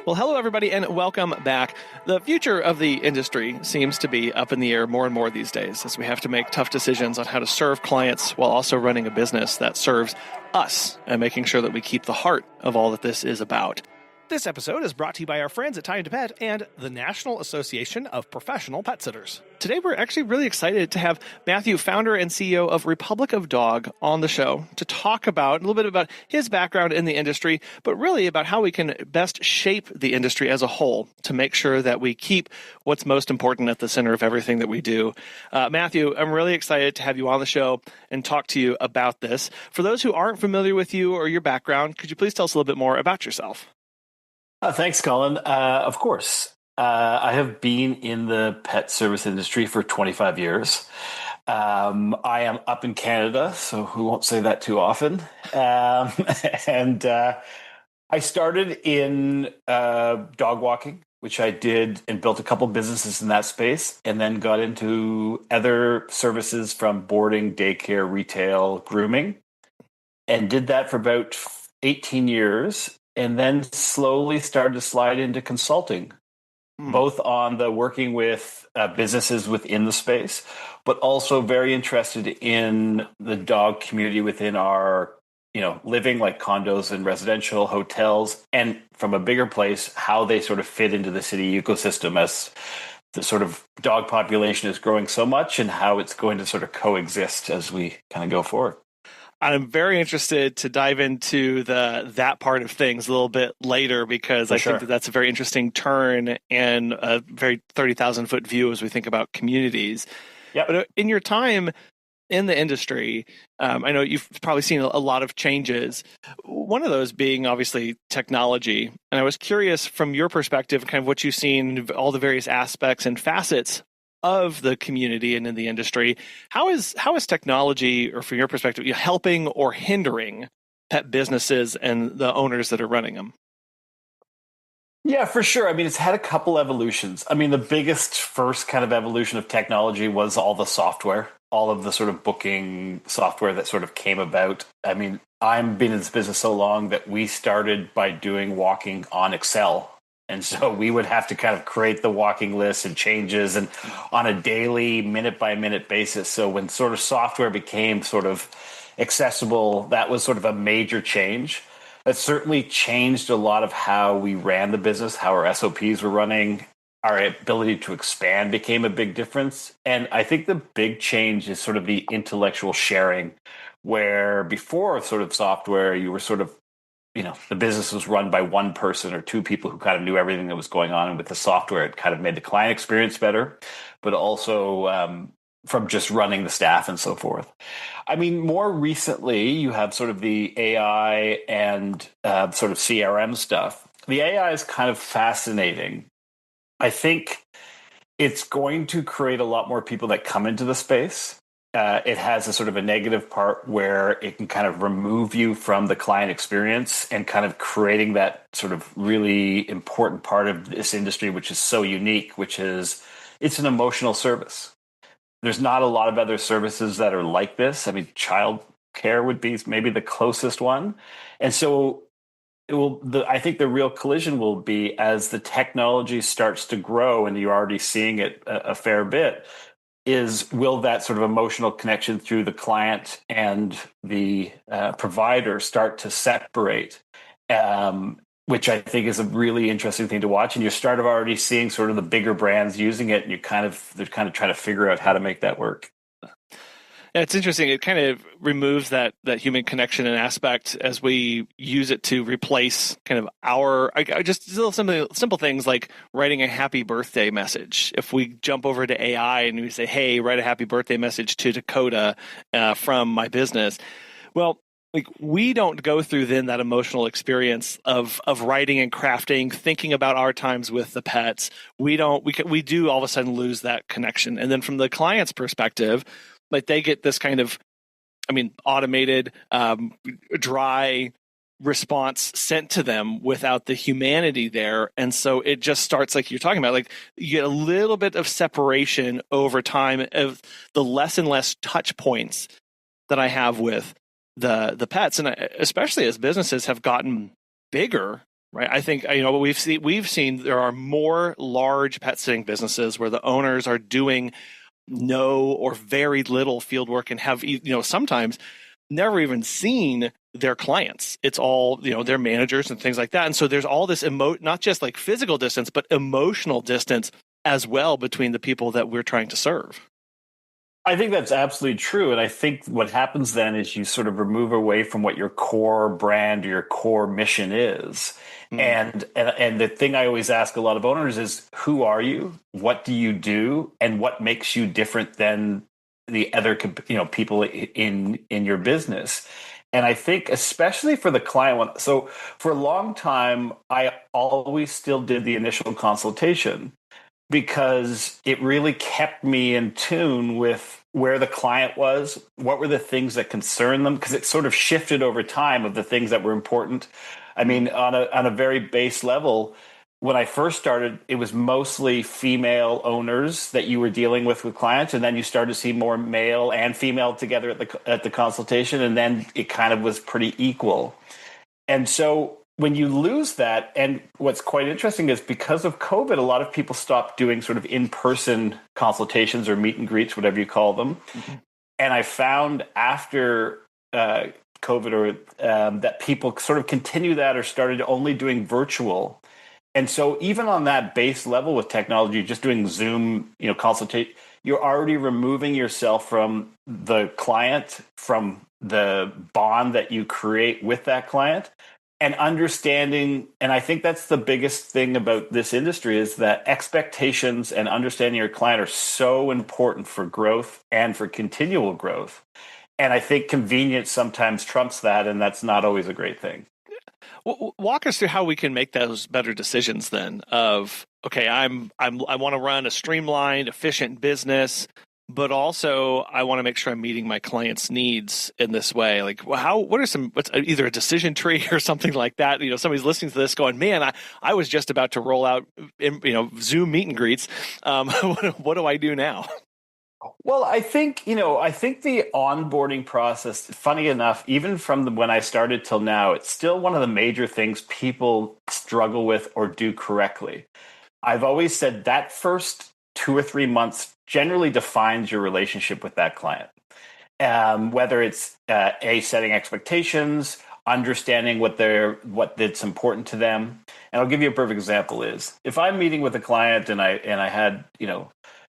Well, hello, everybody, and welcome back. The future of the industry seems to be up in the air more and more these days as we have to make tough decisions on how to serve clients while also running a business that serves us and making sure that we keep the heart of all that this is about. This episode is brought to you by our friends at Time to Pet and the National Association of Professional Pet Sitters. Today, we're actually really excited to have Matthew, founder and CEO of Republic of Dog, on the show to talk about a little bit about his background in the industry, but really about how we can best shape the industry as a whole to make sure that we keep what's most important at the center of everything that we do. Matthew, I'm really excited to have you on the show and talk to you about this. For those who aren't familiar with you or your background, could you please tell us a little bit more about yourself? Thanks, Colin. Of course. I have been in the pet service industry for 25 years. I am up in Canada, so we won't say that too often. And I started in dog walking, which I did and built a couple businesses in that space, and then got into other services from boarding, daycare, retail, grooming, and did that for about 18 years. And then slowly started to slide into consulting, both on the working with businesses within the space, but also very interested in the dog community within our, living, like condos and residential hotels, and from a bigger place, how they sort of fit into the city ecosystem as the sort of dog population is growing so much, and how it's going to sort of coexist as we kind of go forward. I'm very interested to dive into that part of things a little bit later, because I think that's a very interesting turn and a very 30,000-foot view as we think about communities. Yep. But in your time in the industry, I know you've probably seen a lot of changes. One of those being obviously technology. And I was curious from your perspective, kind of what you've seen, all the various aspects and facets of the community and in the industry. How is technology, or from your perspective, helping or hindering pet businesses and the owners that are running them? Yeah, for sure. I mean, it's had a couple evolutions. I mean, the biggest first kind of evolution of technology was all the software, all of the sort of booking software that sort of came about. I mean, I've been in this business so long that we started by doing walking on Excel. And so we would have to kind of create the walking lists and changes and on a daily, minute by minute basis. So when sort of software became sort of accessible, that was sort of a major change. That certainly changed a lot of how we ran the business, how our SOPs were running. Our ability to expand became a big difference. And I think the big change is sort of the intellectual sharing, where before sort of software, you were sort of, the business was run by one person or two people who kind of knew everything that was going on. And with the software, it kind of made the client experience better, but also from just running the staff and so forth. I mean, more recently, you have sort of the AI and sort of CRM stuff. The AI is kind of fascinating. I think it's going to create a lot more people that come into the space. It has a sort of a negative part where it can kind of remove you from the client experience and kind of creating that sort of really important part of this industry, which is so unique, which is it's an emotional service. There's not a lot of other services that are like this. I mean, child care would be maybe the closest one. And so I think the real collision will be as the technology starts to grow, and you're already seeing it a fair bit, will that sort of emotional connection through the client and the provider start to separate, which I think is a really interesting thing to watch. And you start already seeing sort of the bigger brands using it, and they're kind of trying to figure out how to make that work. Yeah, it's interesting. It kind of removes that human connection and aspect as we use it to replace kind of just simple things like writing a happy birthday message. If we jump over to AI and we say, hey, write a happy birthday message to Dakota from my business. Well, like, we don't go through then that emotional experience of writing and crafting, thinking about our times with the pets. We do all of a sudden lose that connection. And then from the client's perspective, like, they get this kind of, automated, dry response sent to them without the humanity there. And so it just starts, like you're talking about, like, you get a little bit of separation over time of the less and less touch points that I have with the pets. And especially as businesses have gotten bigger, Right. I think, what we've seen there are more large pet sitting businesses where the owners are doing no or very little field work and have, sometimes never even seen their clients. It's all, their managers and things like that. And so there's all this not just like physical distance, but emotional distance as well between the people that we're trying to serve. I think that's absolutely true. And I think what happens then is you sort of remove away from what your core brand or your core mission is. And the thing I always ask a lot of owners is, who are you? What do you do? And what makes you different than the other people in your business? And I think especially for the client one, so for a long time, I always still did the initial consultation, because it really kept me in tune with where the client was, what were the things that concerned them, because it sort of shifted over time of the things that were important. I mean, on a very base level, when I first started, it was mostly female owners that you were dealing with clients, and then you started to see more male and female together at the consultation, and then it kind of was pretty equal. And so when you lose that, and what's quite interesting is because of COVID, a lot of people stopped doing sort of in-person consultations or meet and greets, whatever you call them. Mm-hmm. And I found after COVID that people sort of continue that or started only doing virtual. And so even on that base level with technology, just doing Zoom, consultate, you're already removing yourself from the client, from the bond that you create with that client. And understanding, and I think that's the biggest thing about this industry, is that expectations and understanding your client are so important for growth and for continual growth. And I think convenience sometimes trumps that, and that's not always a great thing. Walk us through how we can make those better decisions then of, okay, I want to run a streamlined, efficient business, but also I want to make sure I'm meeting my clients' needs in this way. Like, what's either a decision tree or something like that? Somebody's listening to this going, man, I was just about to roll out, Zoom meet and greets. What do I do now? Well, I think the onboarding process, funny enough, even from when I started till now, it's still one of the major things people struggle with or do correctly. I've always said that first 2 or 3 months generally defines your relationship with that client. Whether it's setting expectations, understanding that's important to them. And I'll give you a perfect example is if I'm meeting with a client and I had,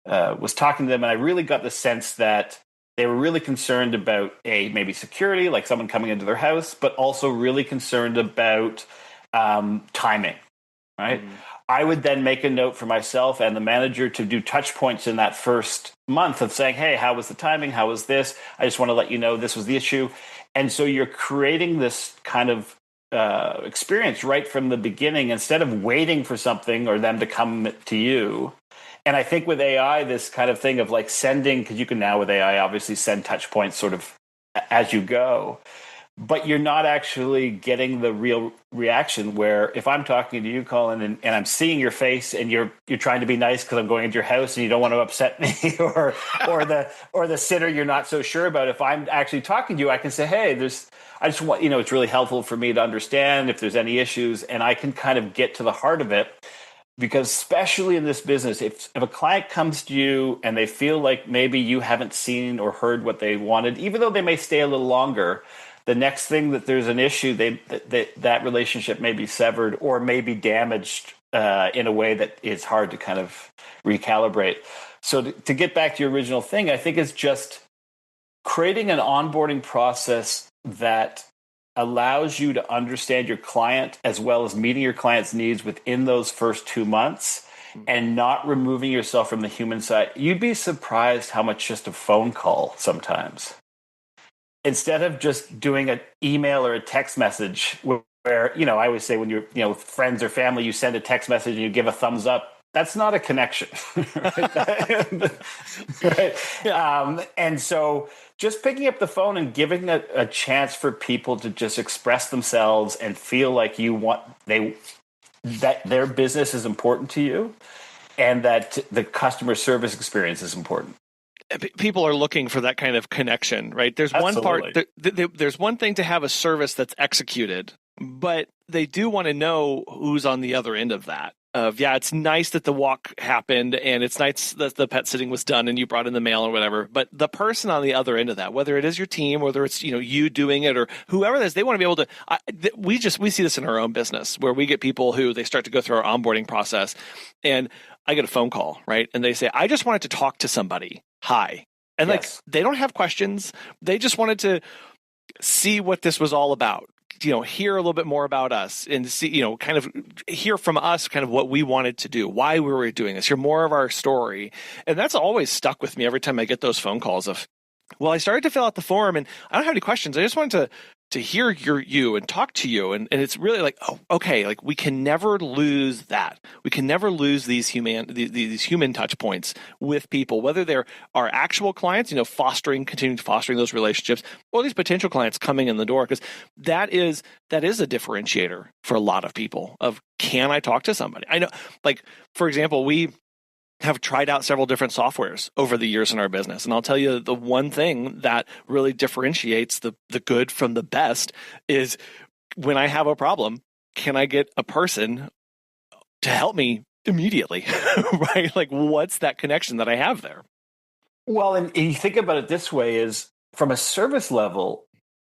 was talking to them, and I really got the sense that they were really concerned about maybe security, like someone coming into their house, but also really concerned about timing, right? I would then make a note for myself and the manager to do touch points in that first month of saying, hey, how was the timing? How was this? I just want to let you know this was the issue. And so you're creating this kind of experience right from the beginning instead of waiting for something or them to come to you. And I think with AI, this kind of thing of like sending, because you can now with AI obviously send touch points sort of as you go, but you're not actually getting the real reaction where if I'm talking to you, Colin, and I'm seeing your face and you're trying to be nice because I'm going into your house and you don't want to upset me or the sitter you're not so sure about. If I'm actually talking to you, I can say, hey, I just want, it's really helpful for me to understand if there's any issues, and I can kind of get to the heart of it. Because especially in this business, if a client comes to you and they feel like maybe you haven't seen or heard what they wanted, even though they may stay a little longer, the next thing that there's an issue, that relationship may be severed or may be damaged in a way that is hard to kind of recalibrate. So to get back to your original thing, I think it's just creating an onboarding process that allows you to understand your client as well as meeting your client's needs within those first 2 months and not removing yourself from the human side. You'd be surprised how much just a phone call sometimes. Instead of just doing an email or a text message where, I always say when you're, with friends or family, you send a text message and you give a thumbs up. That's not a connection. Right? Yeah. And so just picking up the phone and giving a chance for people to just express themselves and feel like that their business is important to you and that the customer service experience is important. People are looking for that kind of connection, right? There's Absolutely. One part, there's one thing to have a service that's executed, but they do want to know who's on the other end of that. It's nice that the walk happened and it's nice that the pet sitting was done and you brought in the mail or whatever, but the person on the other end of that, whether it is your team, whether it's, you doing it or whoever it is, they want to be able to, we see this in our own business where we get people who they start to go through our onboarding process and I get a phone call, right? And they say, I just wanted to talk to somebody. Hi. And Yes. they don't have questions. They just wanted to see what this was all about. Hear a little bit more about us and see, kind of hear from us kind of what we wanted to do, why we were doing this, hear more of our story. And that's always stuck with me every time I get those phone calls of, well, I started to fill out the form and I don't have any questions. I just wanted to hear you and talk to you. And it's really like, oh, okay, like we can never lose that. We can never lose these human touch points with people, whether they're our actual clients, continuing fostering those relationships, or these potential clients coming in the door, because that is a differentiator for a lot of people of, can I talk to somebody? I know, like, for example, we have tried out several different softwares over the years in our business. And I'll tell you the one thing that really differentiates the good from the best is when I have a problem, can I get a person to help me immediately, right? Like, what's that connection that I have there? Well, and you think about it this way is from a service level,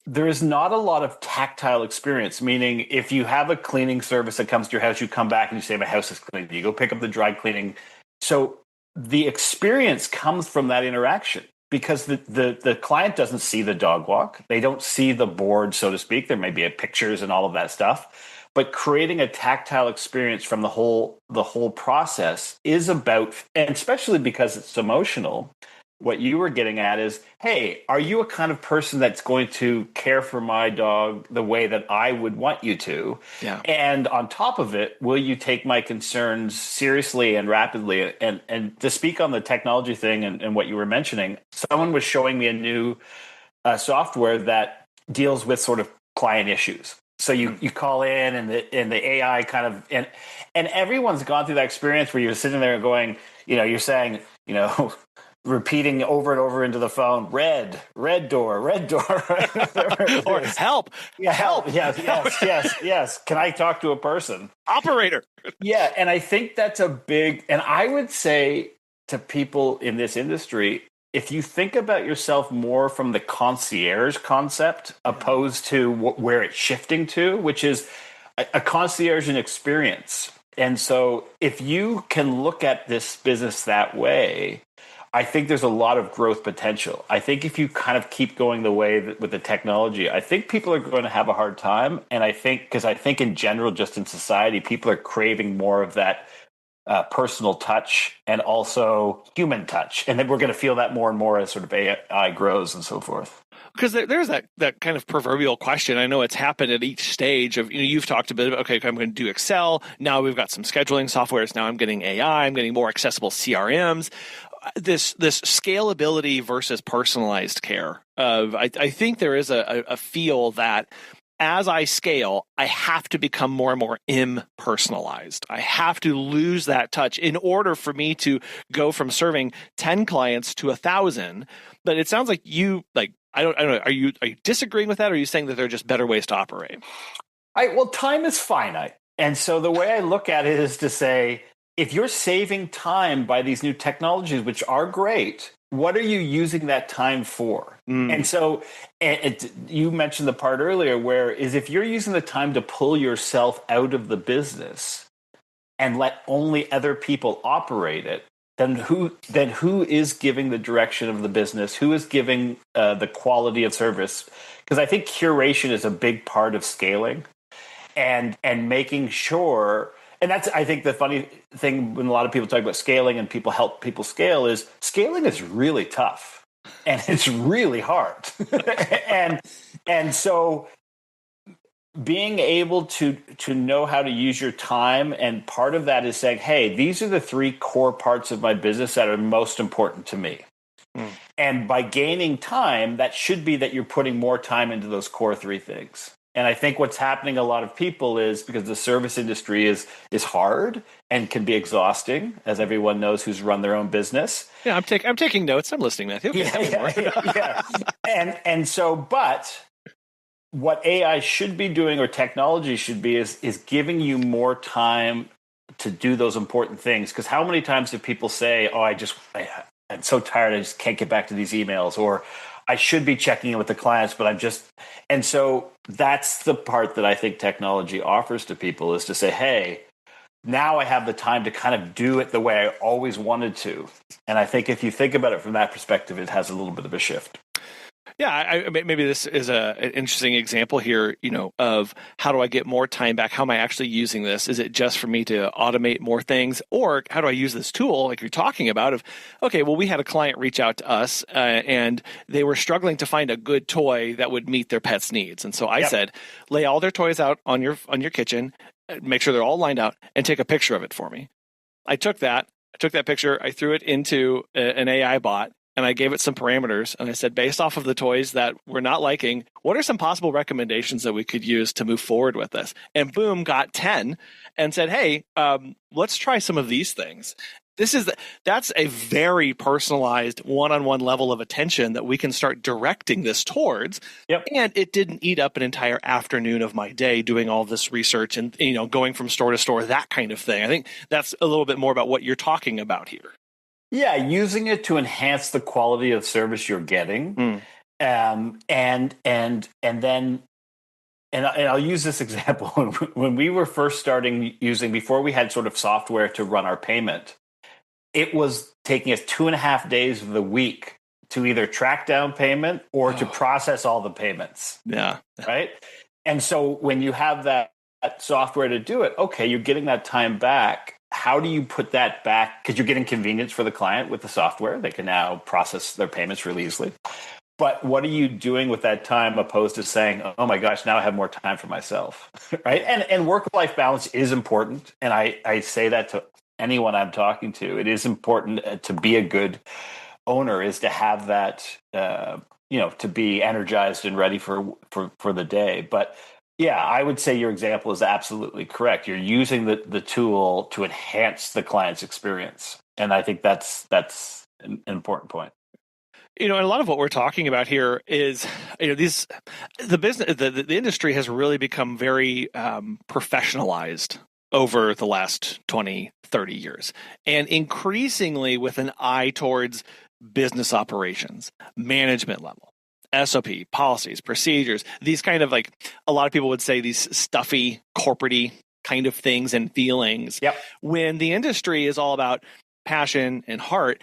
there is not a lot of tactile experience, meaning if you have a cleaning service that comes to your house, you come back and you say, my house is clean. You go pick up the dry cleaning. So the experience comes from that interaction because the client doesn't see the dog walk. They don't see the board, so to speak. There may be pictures and all of that stuff. But creating a tactile experience from the whole process is about, and especially because it's emotional, what you were getting at is, hey, are you a kind of person that's going to care for my dog the way that I would want you to? Yeah. And on top of it, will you take my concerns seriously and rapidly? And to speak on the technology thing and what you were mentioning, someone was showing me a new software that deals with sort of client issues. So you call in and the AI kind of, and everyone's gone through that experience where you're sitting there going, you're saying, repeating over and over into the phone, red door, right? Or help. Yeah, help. Yes. Can I talk to a person? Operator. Yeah, and I think that's a big, and I would say to people in this industry, if you think about yourself more from the concierge concept opposed to where it's shifting to, which is a concierge and experience. And so if you can look at this business that way, I think there's a lot of growth potential. I think if you kind of keep going the way with the technology, I think people are going to have a hard time. And I think in general, just in society, people are craving more of that personal touch and also human touch. And then we're going to feel that more and more as sort of AI grows and so forth. Because there's that kind of proverbial question. I know it's happened at each stage of, you've talked a bit about, okay, I'm going to do Excel. Now we've got some scheduling softwares. Now I'm getting AI. I'm getting more accessible CRMs. This scalability versus personalized care. I think there is a feel that as I scale, I have to become more and more impersonalized. I have to lose that touch in order for me to go from serving 10 clients to 1,000. But it sounds like I don't know. Are you disagreeing with that? Or are you saying that there are just better ways to operate? Well, time is finite. And so the way I look at it is to say, if you're saving time by these new technologies, which are great, what are you using that time for? And so you mentioned the part earlier where is if you're using the time to pull yourself out of the business and let only other people operate it, then who is giving the direction of the business? Who is giving the quality of service? Because I think curation is a big part of scaling and making sure. And that's, I think, the funny thing when a lot of people talk about scaling and people help people scale is scaling is really tough and it's really hard. and so being able to know how to use your time, and part of that is saying, hey, these are the 3 core parts of my business that are most important to me. And by gaining time, that should be that you're putting more time into those core 3 things. And I think what's happening a lot of people is because the service industry is hard and can be exhausting, as everyone knows who's run their own business. Yeah, I'm taking notes. I'm listening, Matthew. Okay, yeah. And so, but what AI should be doing, or technology should be, is giving you more time to do those important things. Because how many times do people say, "Oh, I'm so tired, I just can't get back to these emails," or "I should be checking in with the clients, but I'm just..." And so that's the part that I think technology offers to people, is to say, "Hey, now I have the time to kind of do it the way I always wanted to." And I think if you think about it from that perspective, it has a little bit of a shift. Yeah, maybe this is an interesting example here, of how do I get more time back? How am I actually using this? Is it just for me to automate more things? Or how do I use this tool, like you're talking about, okay, well, we had a client reach out to us and they were struggling to find a good toy that would meet their pet's needs. And so I said, lay all their toys out on your kitchen, make sure they're all lined out, and take a picture of it for me. I took that picture, I threw it into an AI bot, and I gave it some parameters, and I said, based off of the toys that we're not liking, what are some possible recommendations that we could use to move forward with this? And boom, got 10 and said, hey, let's try some of these things. That's a very personalized one-on-one level of attention that we can start directing this towards. Yep. And it didn't eat up an entire afternoon of my day doing all this research and going from store to store, that kind of thing. I think that's a little bit more about what you're talking about here. Yeah, using it to enhance the quality of service you're getting, and I'll use this example. When we were first starting using, before we had sort of software to run our payment, it was taking us 2.5 days of the week to either track down payment or to process all the payments. Yeah, right. And so when you have that software to do it, okay, you're getting that time back. How do you put that back? Because you're getting convenience for the client with the software. They can now process their payments really easily. But what are you doing with that time, opposed to saying, oh my gosh, now I have more time for myself, right? And work-life balance is important. And I say that to anyone I'm talking to. It is important to be a good owner, is to have that, to be energized and ready for the day. But yeah, I would say your example is absolutely correct. You're using the tool to enhance the client's experience. And I think that's an important point. And a lot of what we're talking about here is, the industry has really become very professionalized over the last 20, 30 years, and increasingly with an eye towards business operations, management level, SOP, policies, procedures, these kind of, like, a lot of people would say, these stuffy, corporate-y kind of things and feelings. Yep. When the industry is all about passion and heart,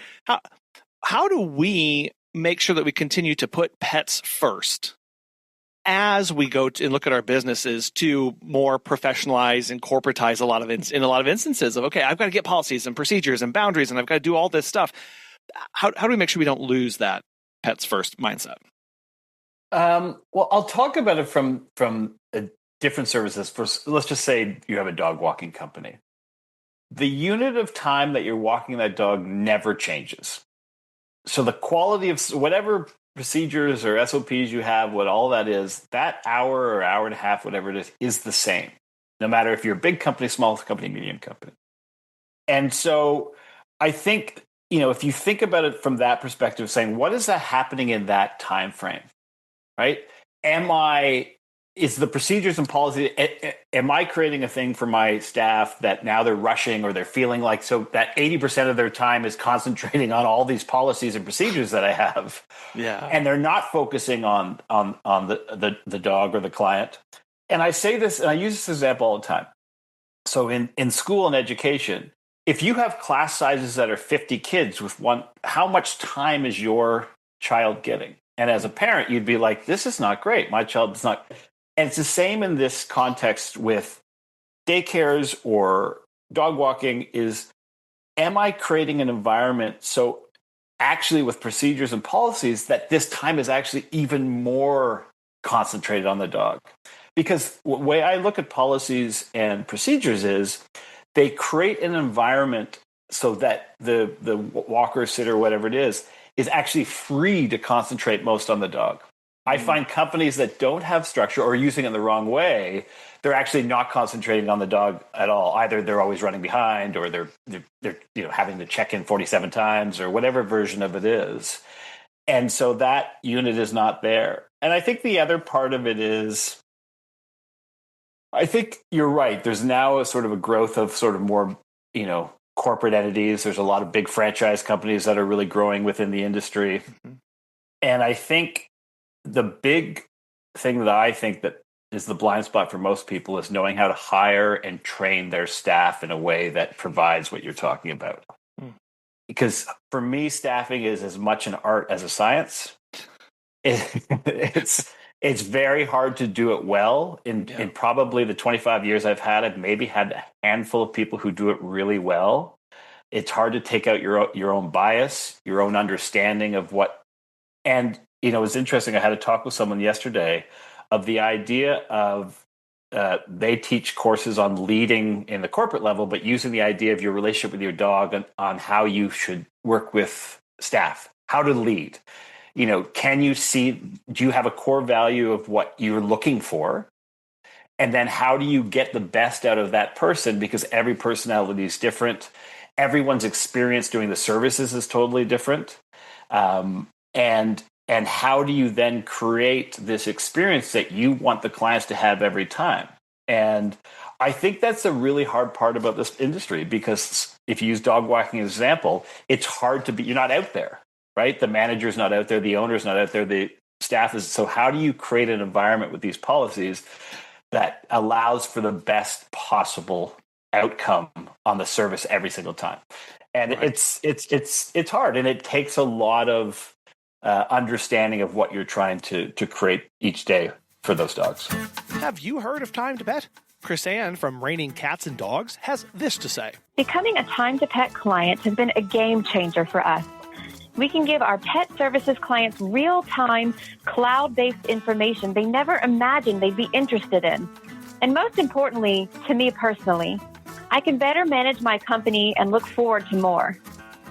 how do we make sure that we continue to put pets first as we go and look at our businesses to more professionalize and corporatize in a lot of instances of, okay, I've got to get policies and procedures and boundaries, and I've got to do all this stuff. How do we make sure we don't lose that pets first mindset? Well, I'll talk about it from different services. First, let's just say you have a dog walking company. The unit of time that you're walking that dog never changes. So the quality of whatever procedures or SOPs you have, what all that is, that hour or hour and a half, whatever it is the same, no matter if you're a big company, small company, medium company. And so I think, if you think about it from that perspective, saying, what is that happening in that time frame? Right? Is the procedures and policy, am I creating a thing for my staff that now they're rushing, or they're feeling like, so that 80% of their time is concentrating on all these policies and procedures that I have? Yeah. And they're not focusing on the dog or the client. And I say this, and I use this example all the time. So in school and education, if you have class sizes that are 50 kids with one, how much time is your child getting? And as a parent, you'd be like, this is not great. My child is not. And it's the same in this context with daycares or dog walking is, am I creating an environment so actually with procedures and policies that this time is actually even more concentrated on the dog? Because the way I look at policies and procedures is they create an environment so that the walker, sitter, whatever it is actually free to concentrate most on the dog. I find companies that don't have structure or are using it the wrong way, they're actually not concentrating on the dog at all. Either they're always running behind, or they're having to check in 47 times, or whatever version of it is. And so that unit is not there. And I think the other part of it is, I think you're right. There's now a sort of a growth of sort of more, corporate entities. There's a lot of big franchise companies that are really growing within the industry. Mm-hmm. And I think the big thing that I think that is the blind spot for most people is knowing how to hire and train their staff in a way that provides what you're talking about. Mm. Because for me, staffing is as much an art as a science. It's very hard to do it well. In probably the 25 years I've maybe had a handful of people who do it really well. It's hard to take out your own bias, your own understanding of what. And it was interesting. I had a talk with someone yesterday of the idea of they teach courses on leading in the corporate level, but using the idea of your relationship with your dog on how you should work with staff, how to lead. Can you see, do you have a core value of what you're looking for? And then how do you get the best out of that person? Because every personality is different. Everyone's experience doing the services is totally different. And how do you then create this experience that you want the clients to have every time? And I think that's a really hard part about this industry, because if you use dog walking as an example, it's hard to be, you're not out there, right? The manager's not out there, the owner's not out there, the staff is. So how do you create an environment with these policies that allows for the best possible outcome on the service every single time? And right. It's hard, and it takes a lot of understanding of what you're trying to create each day for those dogs. Have you heard of Time to Pet? Chris Ann from Raining Cats and Dogs has this to say. Becoming a Time to Pet client has been a game changer for us. We can give our pet services clients real-time, cloud-based information they never imagined they'd be interested in. And most importantly, to me personally, I can better manage my company and look forward to more.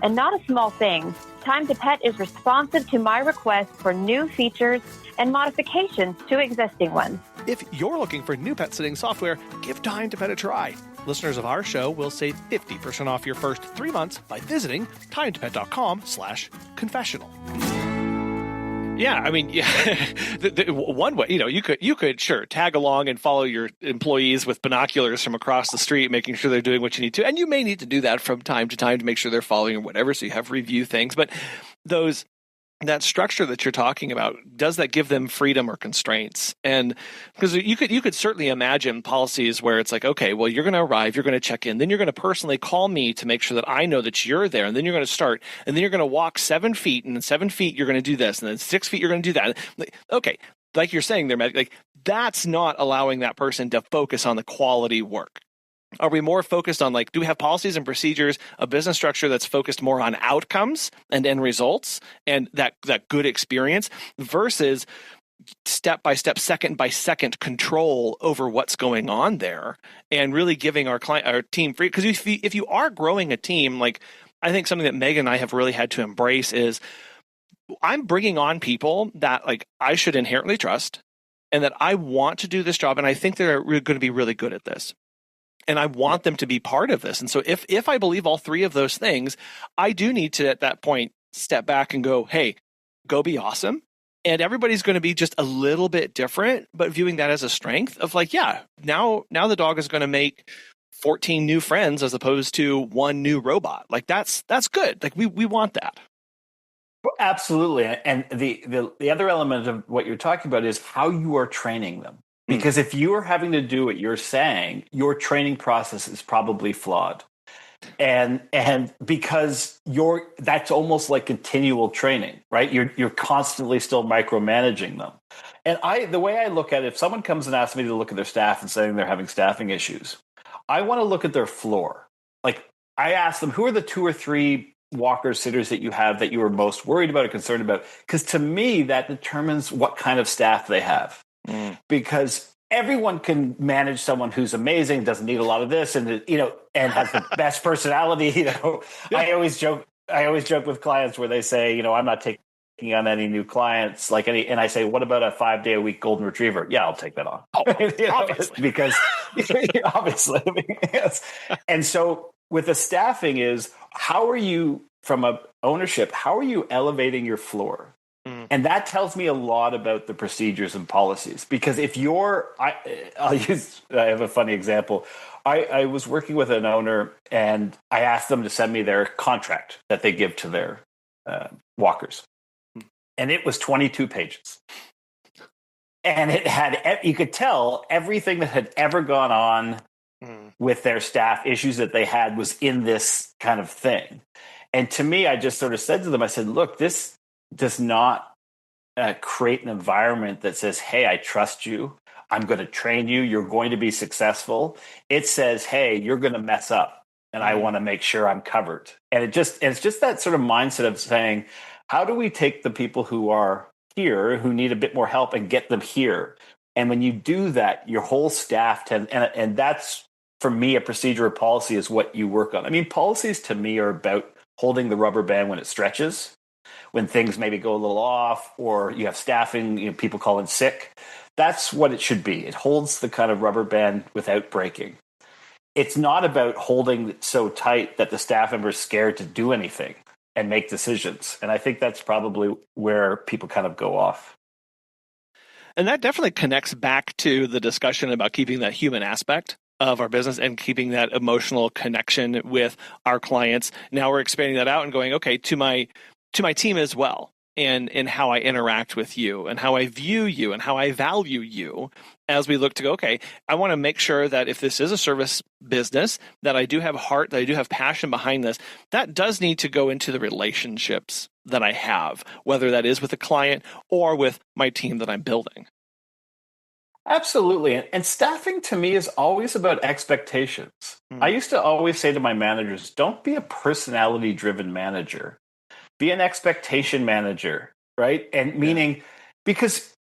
And not a small thing, Time to Pet is responsive to my requests for new features and modifications to existing ones. If you're looking for new pet sitting software, give Time to Pet a try. Listeners of our show will save 50% off your first 3 months by visiting timetopet.com/confessional. Yeah, I mean, one way, you could sure tag along and follow your employees with binoculars from across the street, making sure they're doing what you need to. And you may need to do that from time to time to make sure they're following or whatever. So you have review things, but that structure that you're talking about, does that give them freedom or constraints? And because you could certainly imagine policies where it's like, okay, well, you're going to arrive, you're going to check in, then you're going to personally call me to make sure that I know that you're there, and then you're going to start, and then you're going to walk 7 feet, and in 7 feet you're going to do this, and then 6 feet you're going to do that. Okay, like you're saying there, Matt, like that's not allowing that person to focus on the quality work. Are we more focused on, do we have policies and procedures, a business structure that's focused more on outcomes and end results and that good experience versus step-by-step, second-by-second control over what's going on there, and really giving our team free? Because if you are growing a team, I think something that Megan and I have really had to embrace is I'm bringing on people that I should inherently trust and that I want to do this job, and I think they're going to be really good at this. And I want them to be part of this. And so if I believe all three of those things, I do need to, at that point, step back and go, hey, go be awesome. And everybody's going to be just a little bit different, but viewing that as a strength of now the dog is going to make 14 new friends as opposed to one new robot. That's good. We want that. Absolutely. And the other element of what you're talking about is how you are training them. Because if you are having to do what you're saying, your training process is probably flawed. And because that's almost like continual training, right? You're constantly still micromanaging them. And the way I look at it, if someone comes and asks me to look at their staff and saying they're having staffing issues, I want to look at their floor. I ask them, who are the 2 or 3 walkers, sitters that you have that you are most worried about or concerned about? Because to me, that determines what kind of staff they have. Because everyone can manage someone who's amazing, doesn't need a lot of this, and and has the best personality. Yeah. I always joke with clients where they say, I'm not taking on any new clients, and I say, what about a 5-day-a-week golden retriever? Yeah, I'll take that on. Oh, obviously. Because obviously, yes. And so with the staffing is, how are you, from a ownership, how are you elevating your floor? And that tells me a lot about the procedures and policies. Because if I have a funny example. I was working with an owner and I asked them to send me their contract that they give to their walkers. And it was 22 pages. And it had, you could tell everything that had ever gone on with their staff, issues that they had, was in this kind of thing. And to me, I just sort of said to them, I said, look, this does not create an environment that says, hey, I trust you. I'm going to train you. You're going to be successful. It says, hey, you're going to mess up and I want to make sure I'm covered. And it's just that sort of mindset of saying, how do we take the people who are here, who need a bit more help, and get them here? And when you do that, your whole staff and that's, for me, a procedure or policy is what you work on. I mean, policies to me are about holding the rubber band when it stretches, when things maybe go a little off, or you have staffing, people call in sick. That's what it should be. It holds the kind of rubber band without breaking. It's not about holding it so tight that the staff member is scared to do anything and make decisions. And I think that's probably where people kind of go off. And that definitely connects back to the discussion about keeping that human aspect of our business and keeping that emotional connection with our clients. Now we're expanding that out and going, okay, to my team as well, and how I interact with you and how I view you and how I value you, as we look to go, okay, I want to make sure that if this is a service business, that I do have heart, that I do have passion behind this. That does need to go into the relationships that I have, whether that is with a client or with my team that I'm building. Absolutely. And staffing to me is always about expectations. I used to always say to my managers, don't be a personality-driven manager. Be an expectation manager, right? And meaning, because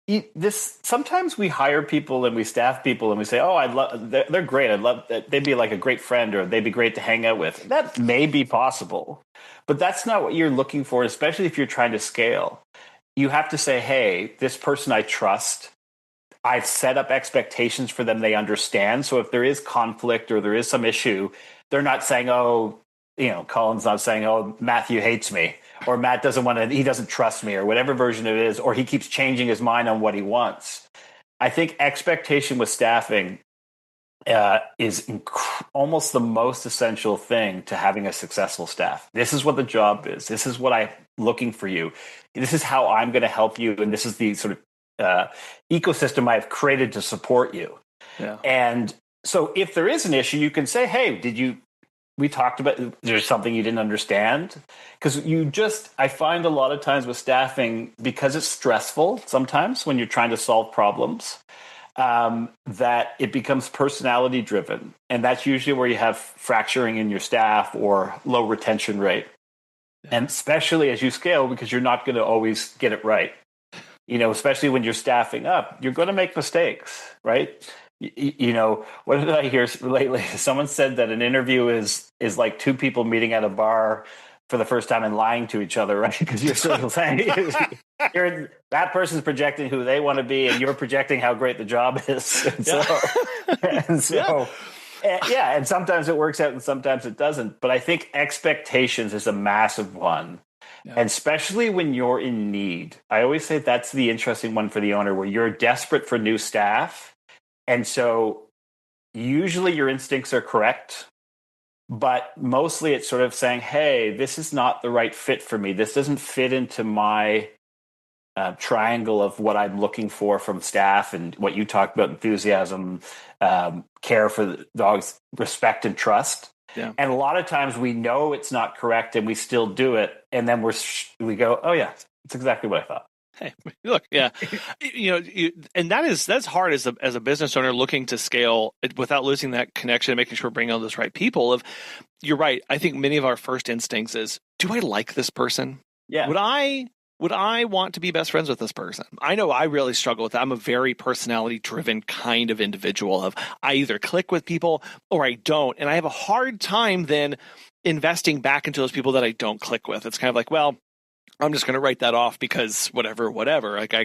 sometimes we hire people and we staff people and we say, oh, they're great. I'd love that. They'd be like a great friend, or they'd be great to hang out with. That may be possible, but that's not what you're looking for, especially if you're trying to scale. You have to say, hey, this person I trust. I've set up expectations for them. They understand. So if there is conflict or there is some issue, they're not saying, Colin's not saying, oh, Matthew hates me, or Matt he doesn't trust me, or whatever version it is, or he keeps changing his mind on what he wants. I think expectation with staffing is almost the most essential thing to having a successful staff. This is what the job is. This is what I'm looking for you. This is how I'm going to help you. And this is the sort of ecosystem I've created to support you. Yeah. And so if there is an issue, you can say, hey, we talked about, there's something you didn't understand? Because I find a lot of times with staffing, because it's stressful sometimes when you're trying to solve problems, that it becomes personality driven. And that's usually where you have fracturing in your staff or low retention rate. Yeah. And especially as you scale, because you're not going to always get it right. Especially when you're staffing up, you're going to make mistakes, right? What did I hear lately? Someone said that an interview is like two people meeting at a bar for the first time and lying to each other, right? Because you're sort of saying that person's projecting who they want to be, and you're projecting how great the job is. And and sometimes it works out and sometimes it doesn't. But I think expectations is a massive one. Yeah. And especially when you're in need. I always say that's the interesting one for the owner, where you're desperate for new staff. And so usually your instincts are correct, but mostly it's sort of saying, hey, this is not the right fit for me. This doesn't fit into my triangle of what I'm looking for from staff, and what you talked about: enthusiasm, care for the dogs, respect and trust. Yeah. And a lot of times we know it's not correct and we still do it. And then we go, oh yeah, it's exactly what I thought. Hey, look, yeah, and that's hard as a business owner looking to scale without losing that connection and making sure we're bringing on those right people. You're right. I think many of our first instincts is, do I like this person? Yeah. Would I want to be best friends with this person? I know I really struggle with that. I'm a very personality-driven kind of individual. I either click with people or I don't. And I have a hard time then investing back into those people that I don't click with. It's kind of like, well, I'm just going to write that off because whatever. Like I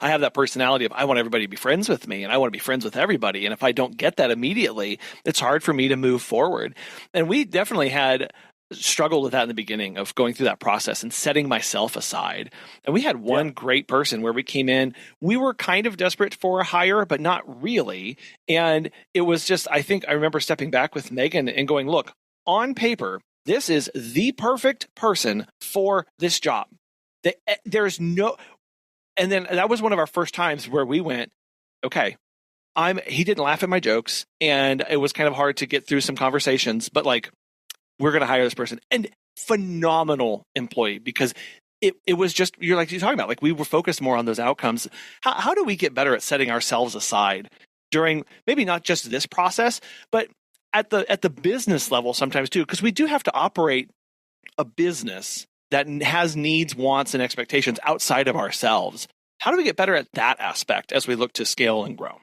have that personality of I want everybody to be friends with me and I want to be friends with everybody. And if I don't get that immediately, it's hard for me to move forward. And we definitely had struggled with that in the beginning of going through that process and setting myself aside. And we had one great person where we came in, we were kind of desperate for a hire, but not really. And it was just, I think I remember stepping back with Megan and going, look, on paper, this is the perfect person for this job. There's no, and then that was one of our first times where we went, okay, he didn't laugh at my jokes, and it was kind of hard to get through some conversations, but like, we're going to hire this person. And phenomenal employee, because it was just, you're talking about, like, we were focused more on those outcomes. How do we get better at setting ourselves aside during maybe not just this process, but at the business level sometimes too? Because we do have to operate a business that has needs, wants, and expectations outside of ourselves. How do we get better at that aspect as we look to scale and grow?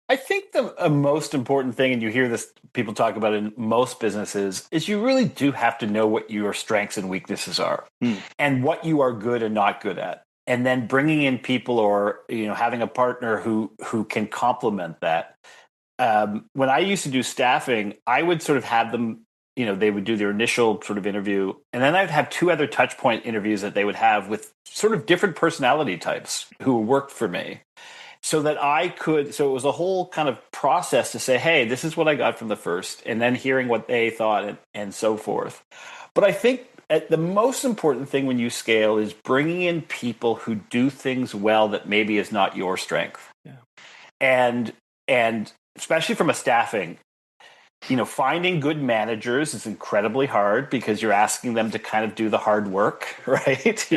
I think the most important thing, and you hear this people talk about in most businesses, is you really do have to know what your strengths and weaknesses are, and what you are good and not good at. And then bringing in people, or having a partner who can complement that. When I used to do staffing, I would sort of have them, they would do their initial sort of interview, and then I'd have 2 other touch point interviews that they would have with sort of different personality types who worked for me. So that so it was a whole kind of process to say, hey, this is what I got from the first, and then hearing what they thought and so forth. But I think the most important thing when you scale is bringing in people who do things well that maybe is not your strength. Yeah. And especially from a staffing, finding good managers is incredibly hard, because you're asking them to kind of do the hard work, right?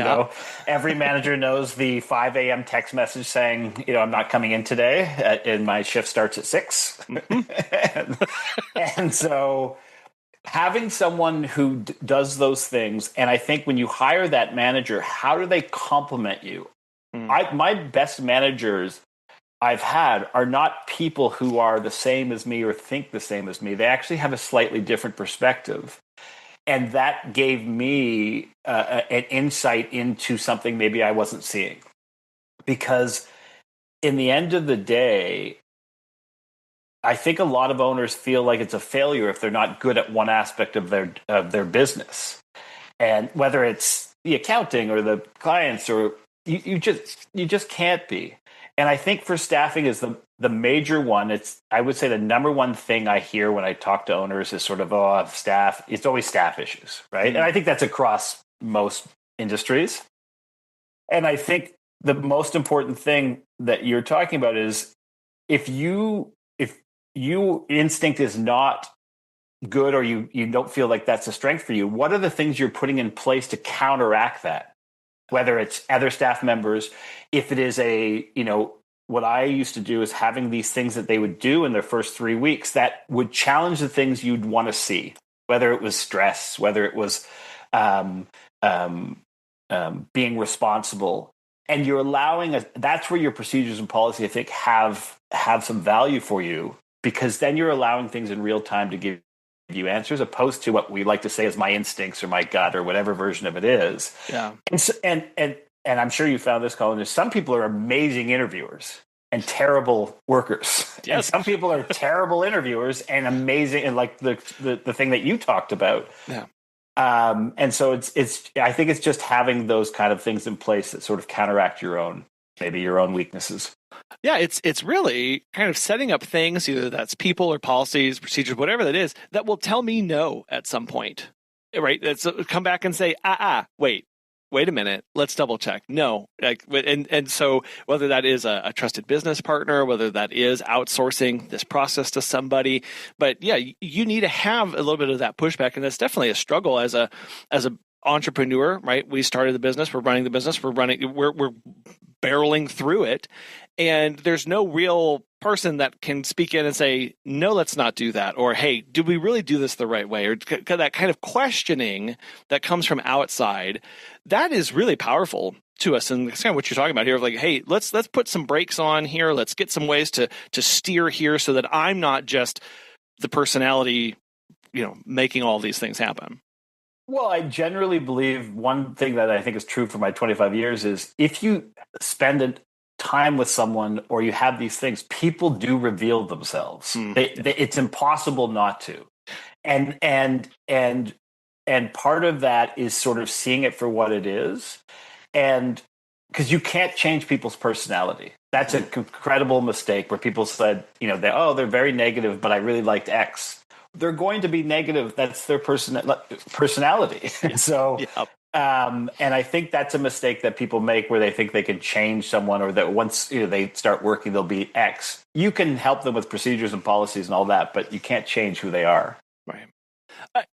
Every manager knows the 5 a.m. text message saying, I'm not coming in today, and my shift starts at 6. and so having someone who does those things, and I think when you hire that manager, how do they complement you? My best managers I've had are not people who are the same as me or think the same as me. They actually have a slightly different perspective. And that gave me an insight into something maybe I wasn't seeing. Because in the end of the day, I think a lot of owners feel like it's a failure if they're not good at one aspect of their business. And whether it's the accounting or the clients, or you just can't be. And I think for staffing is the major one. I would say the number one thing I hear when I talk to owners is sort of, staff. It's always staff issues, right? And I think that's across most industries. And I think the most important thing that you're talking about is if you instinct is not good, or you don't feel like that's a strength for you, what are the things you're putting in place to counteract that? Whether it's other staff members, if it is what I used to do is having these things that they would do in their first 3 weeks that would challenge the things you'd want to see, whether it was stress, whether it was being responsible. And you're allowing that's where your procedures and policy, I think, have some value for you, because then you're allowing things in real time to give you answers, opposed to what we like to say is my instincts or my gut or whatever version of it is. Yeah. And I'm sure you found this, Colin, is some people are amazing interviewers and terrible workers. Yes. And some people are terrible interviewers and amazing, and like the thing that you talked about. Yeah. And so I think it's just having those kind of things in place that sort of counteract your own weaknesses. Yeah, it's really kind of setting up things, either that's people or policies, procedures, whatever that is, that will tell me no at some point, right? That's come back and say, wait a minute, let's double check. No, and so whether that is a trusted business partner, whether that is outsourcing this process to somebody, but yeah, you need to have a little bit of that pushback, and that's definitely a struggle as a entrepreneur, right? We started the business, we're running the business, we're barreling through it, and there's no real person that can speak in and say, no, let's not do that, or hey, do we really do this the right way, or that kind of questioning that comes from outside. That is really powerful to us, and it's kind of what you're talking about here, of like, hey, let's put some brakes on here, let's get some ways to steer here, so that I'm not just the personality, making all these things happen. Well, I generally believe one thing that I think is true for my 25 years is if you spend time with someone or you have these things, people do reveal themselves. It's impossible not to. And And part of that is sort of seeing it for what it is. And because you can't change people's personality. That's an incredible mistake where people said, they're very negative, but I really liked X. They're going to be negative. That's their personality. So, and I think that's a mistake that people make where they think they can change someone, or that once they start working, they'll be X. You can help them with procedures and policies and all that, but you can't change who they are. Right.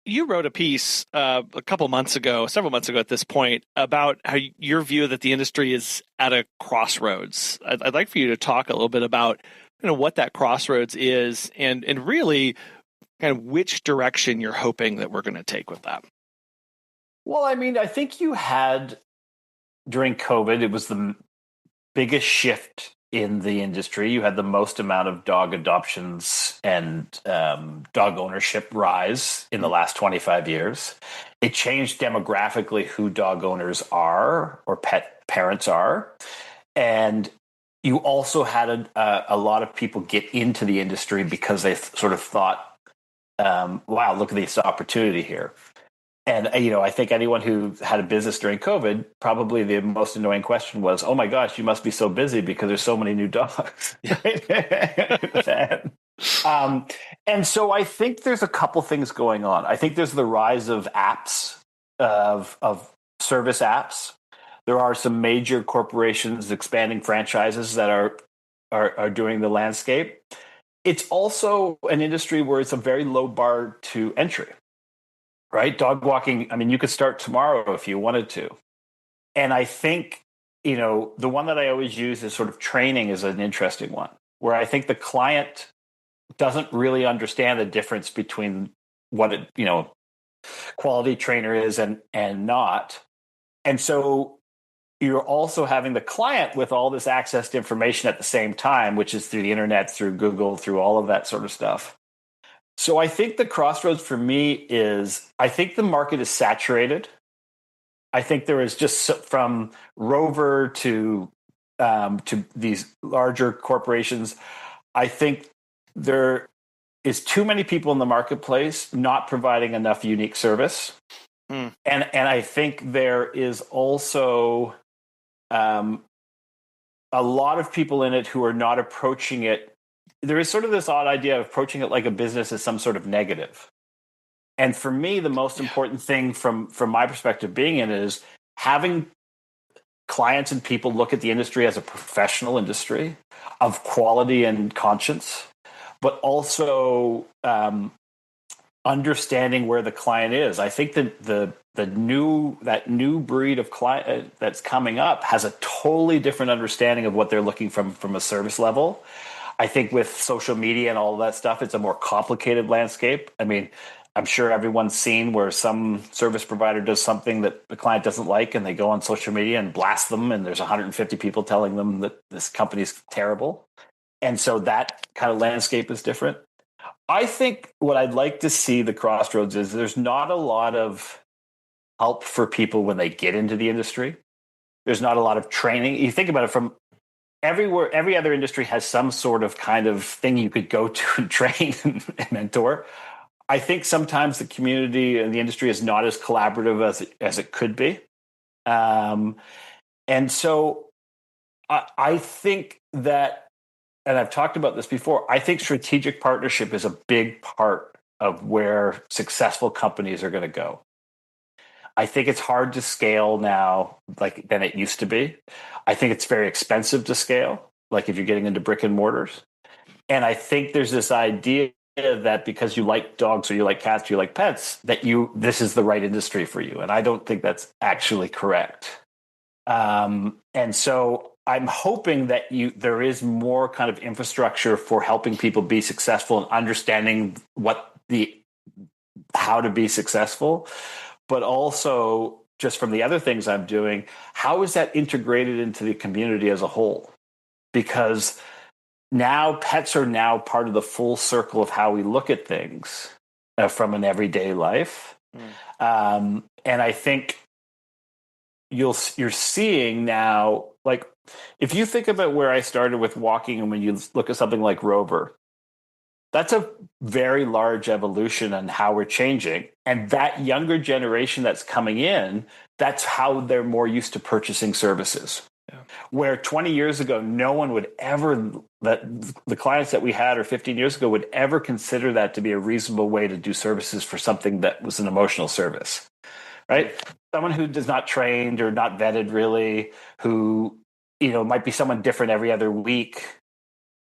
You wrote a piece several months ago at this point, about how your view that the industry is at a crossroads. I'd like for you to talk a little bit about what that crossroads is, and really kind of which direction you're hoping that we're going to take with that. Well, I mean, I think you had, during COVID, it was the biggest shift in the industry. You had the most amount of dog adoptions and dog ownership rise in the last 25 years. It changed demographically who dog owners are, or pet parents are. And you also had a lot of people get into the industry because they sort of thought, wow, look at this opportunity here. And, I think anyone who had a business during COVID, probably the most annoying question was, oh my gosh, you must be so busy because there's so many new dogs. And so I think there's a couple things going on. I think there's the rise of apps, of service apps. There are some major corporations expanding franchises that are doing the landscape. It's also an industry where it's a very low bar to entry. Right? Dog walking, I mean, you could start tomorrow if you wanted to. And I think, the one that I always use is sort of training is an interesting one, where I think the client doesn't really understand the difference between what quality trainer is and not. And so you're also having the client with all this access to information at the same time, which is through the internet, through Google, through all of that sort of stuff. So I think the crossroads for me is, I think the market is saturated. I think there is just, from Rover to these larger corporations, I think there is too many people in the marketplace not providing enough unique service. And I think there is also a lot of people in it who are not approaching it. There is sort of this odd idea of approaching it like a business as some sort of negative. And for me, the most important thing from my perspective being in it is having clients and people look at the industry as a professional industry of quality and conscience, but also understanding where the client is. I think that that new breed of client that's coming up has a totally different understanding of what they're looking from a service level. I think with social media and all of that stuff, it's a more complicated landscape. I mean, I'm sure everyone's seen where some service provider does something that the client doesn't like, and they go on social media and blast them, and there's 150 people telling them that this company's terrible. And so that kind of landscape is different. I think what I'd like to see the crossroads is there's not a lot of help for people when they get into the industry. There's not a lot of training. You think about it from everywhere, every other industry has some sort of kind of thing you could go to and train and mentor. I think sometimes the community and the industry is not as collaborative as it could be. And so I think that, and I've talked about this before, I think strategic partnership is a big part of where successful companies are going to go. I think it's hard to scale now than it used to be. I think it's very expensive to scale, like if you're getting into brick and mortars. And I think there's this idea that because you like dogs or you like cats or you like pets, that this is the right industry for you. And I don't think that's actually correct. And so I'm hoping that there is more kind of infrastructure for helping people be successful and understanding how to be successful. But also, just from the other things I'm doing, how is that integrated into the community as a whole? Because now pets are now part of the full circle of how we look at things from an everyday life. And I think you're seeing now, like, if you think about where I started with walking and when you look at something like Rover, that's a very large evolution in how we're changing. And that younger generation that's coming in, that's how they're more used to purchasing services. Yeah. Where 20 years ago, no one would ever, that the clients that we had or 15 years ago would ever consider that to be a reasonable way to do services for something that was an emotional service, right? Someone who is not trained or not vetted really, who, might be someone different every other week.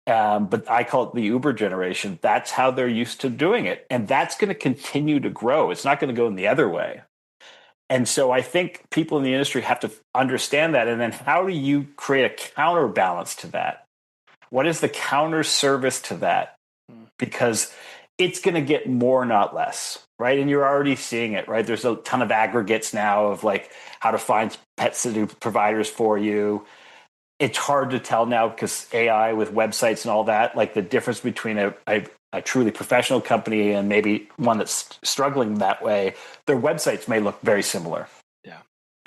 But I call it the Uber generation. That's how they're used to doing it. And that's going to continue to grow. It's not going to go in the other way. And so I think people in the industry have to understand that. And then how do you create a counterbalance to that? What is the counter service to that? Because it's going to get more, not less, right? And you're already seeing it, right? There's a ton of aggregates now of like how to find pet sitting providers for you. It's hard to tell now because AI with websites and all that, like the difference between a truly professional company and maybe one that's struggling that way, their websites may look very similar. Yeah.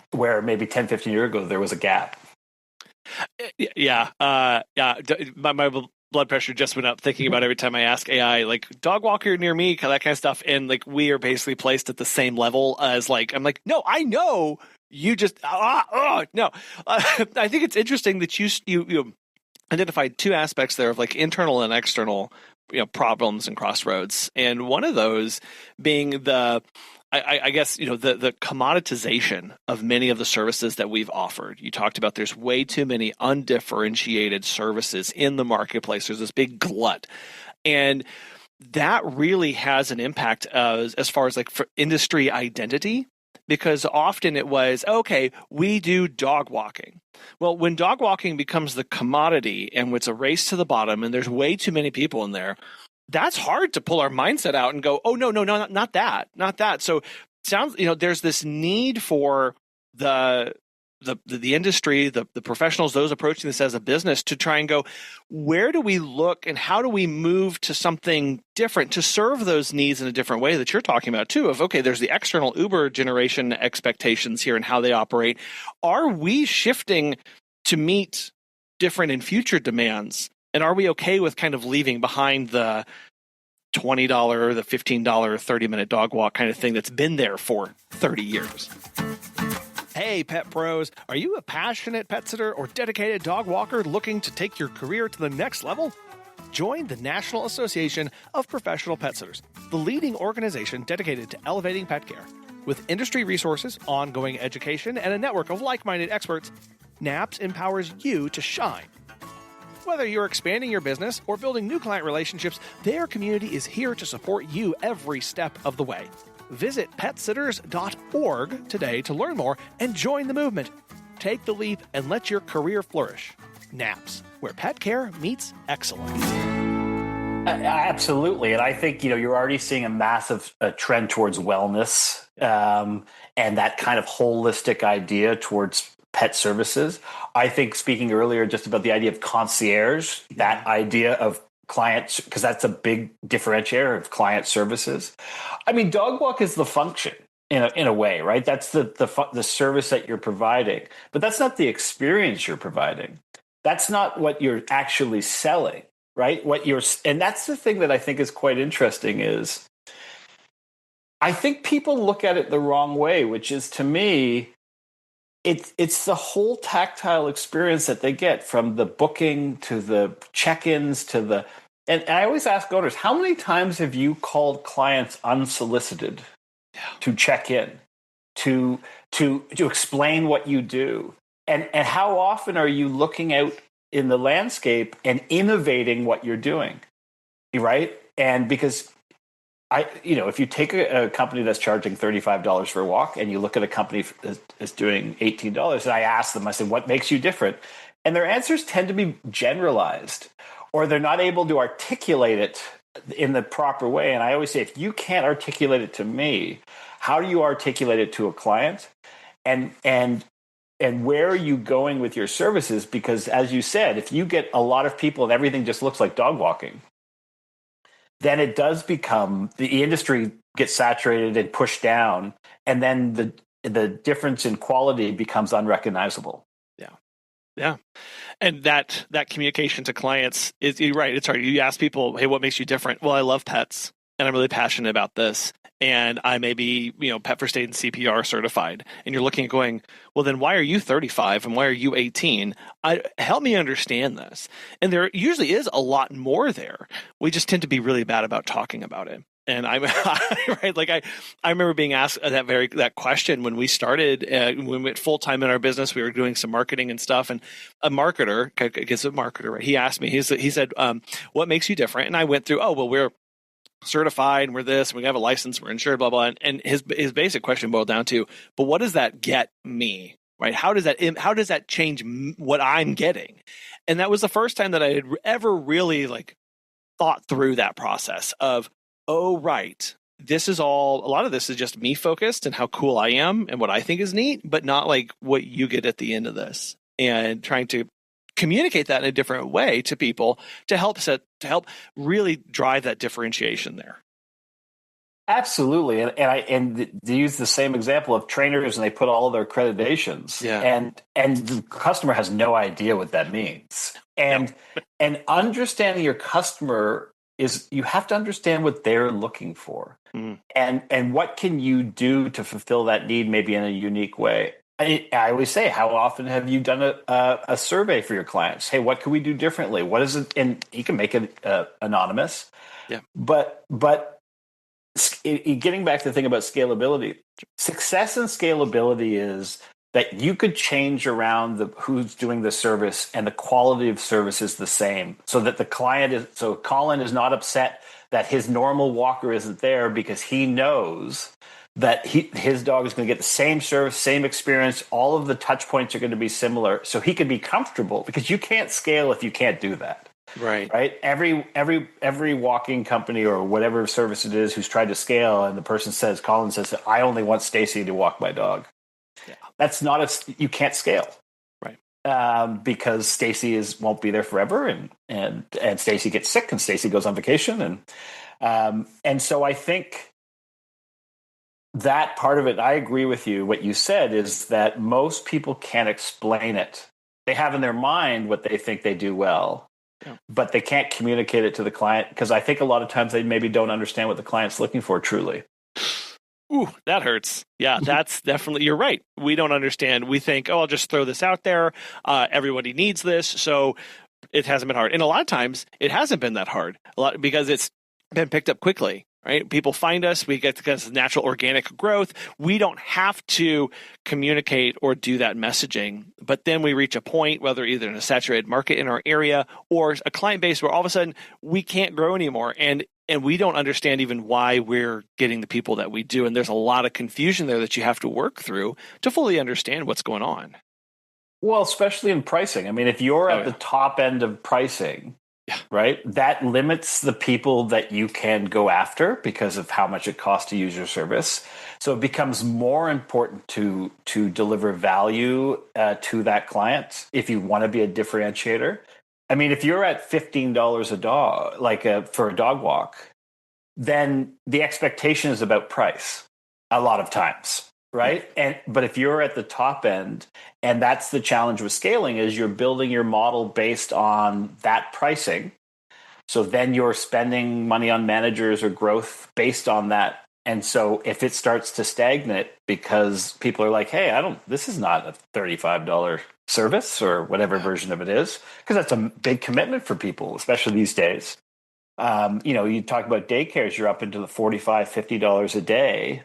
Where maybe 10, 15 years ago, there was a gap. Yeah. My blood pressure just went up thinking about every time I ask AI, like dog walker near me, that kind of stuff. And like, we are basically placed at the same level as like, I'm like, no, I know. You just no. I think it's interesting that you identified two aspects there of like internal and external, problems in Crossroads, and one of those being the commoditization of many of the services that we've offered. You talked about there's way too many undifferentiated services in the marketplace. There's this big glut, and that really has an impact as far as like for industry identity. Because often it was, okay, we do dog walking. Well, when dog walking becomes the commodity and it's a race to the bottom and there's way too many people in there, that's hard to pull our mindset out and go, oh, no, not that. So it sounds, there's this need for the industry, the professionals, those approaching this as a business to try and go, where do we look and how do we move to something different to serve those needs in a different way that you're talking about too, of, okay, there's the external Uber generation expectations here and how they operate. Are we shifting to meet different and future demands? And are we okay with kind of leaving behind the $20, the $15, 30-minute dog walk kind of thing that's been there for 30 years? Hey, pet pros, are you a passionate pet sitter or dedicated dog walker looking to take your career to the next level? Join the National Association of Professional Pet Sitters, the leading organization dedicated to elevating pet care. With industry resources, ongoing education, and a network of like-minded experts, NAPS empowers you to shine. Whether you're expanding your business or building new client relationships, their community is here to support you every step of the way. Visit petsitters.org today to learn more and join the movement. Take the leap and let your career flourish. NAPS, where pet care meets excellence. Absolutely. And I think, you're already seeing a massive trend towards wellness and that kind of holistic idea towards pet services. I think speaking earlier just about the idea of concierge, that idea of clients, because that's a big differentiator of client services. I mean, dog walk is the function in a way, right? That's the service that you're providing, but that's not the experience you're providing. That's not what you're actually selling, right? And that's the thing that I think is quite interesting is I think people look at it the wrong way, which is to me, it's the whole tactile experience that they get from the booking to the check-ins to the, and I always ask owners, how many times have you called clients unsolicited to check in, to explain what you do? And how often are you looking out in the landscape and innovating what you're doing, right? And because if you take a company that's charging $35 for a walk and you look at a company that's doing $18, and I ask them, I say, what makes you different? And their answers tend to be generalized, or they're not able to articulate it in the proper way. And I always say, if you can't articulate it to me, how do you articulate it to a client? And where are you going with your services? Because as you said, if you get a lot of people and everything just looks like dog walking, then it does become, the industry gets saturated and pushed down, and then the difference in quality becomes unrecognizable. Yeah. And that communication to clients is, you're right, it's hard. You ask people, hey, what makes you different? Well, I love pets and I'm really passionate about this. and I may be, pet first aid and CPR certified, and you're looking at going, well, then why are you 35 and why are you 18? Help me understand this. And there usually is a lot more there. We just tend to be really bad about talking about it. And I remember being asked that question when we started, when we went full time in our business. We were doing some marketing and stuff, and a marketer, I guess a marketer, right? He asked me, he said, what makes you different? And I went through, we're certified, and we're this, and we have a license, we're insured, blah, blah. And his basic question boiled down to, but what does that get me? Right? How does that change what I'm getting? And that was the first time that I had ever really thought through that process of, oh, right, a lot of this is just me focused and how cool I am and what I think is neat, but not what you get at the end of this, and trying to communicate that in a different way to people to help really drive that differentiation there. Absolutely. And to use the same example of trainers, and they put all of their accreditations, and the customer has no idea what that means. And understanding your customer is, you have to understand what they're looking for, and what can you do to fulfill that need, maybe in a unique way. I always say, how often have you done a survey for your clients? Hey, what can we do differently? What is it? And you can make it anonymous. Yeah. But getting back to the thing about scalability, success and scalability is that you could change around who's doing the service, and the quality of service is the same, so that Colin is not upset that his normal walker isn't there, because he knows that his dog is going to get the same service, same experience. All of the touch points are going to be similar, so he can be comfortable, because you can't scale if you can't do that. Right. Every walking company or whatever service it is who's tried to scale, and the person says, Colin says, I only want Stacy to walk my dog. Yeah. That's you can't scale. Right. Because Stacy won't be there forever, and Stacy gets sick, and Stacy goes on vacation. And so I think that part of it, I agree with you. What you said is that most people can't explain it. They have in their mind what they think they do well, but they can't communicate it to the client, because I think a lot of times they maybe don't understand what the client's looking for truly. Ooh, that hurts. Yeah, that's definitely, you're right. We don't understand. We think, I'll just throw this out there. Everybody needs this. So it hasn't been hard. And a lot of times it hasn't been that hard, because it's been picked up quickly. Right? People find us, we get because of natural organic growth. We don't have to communicate or do that messaging. But then we reach a point, whether either in a saturated market in our area or a client base, where all of a sudden we can't grow anymore. And we don't understand even why we're getting the people that we do. And there's a lot of confusion there that you have to work through to fully understand what's going on. Well, especially in pricing. I mean, if you're at the top end of pricing, right, that limits the people that you can go after because of how much it costs to use your service. So it becomes more important to deliver value to that client if you want to be a differentiator. I mean, if you're at $15 a dog, for a dog walk, then the expectation is about price a lot of times. Right. But if you're at the top end, and that's the challenge with scaling, is you're building your model based on that pricing. So then you're spending money on managers or growth based on that. And so if it starts to stagnate because people are like, hey, this is not a $35 service or whatever version of it is, because that's a big commitment for people, especially these days. You talk about daycares, you're up into the $45, $50 a day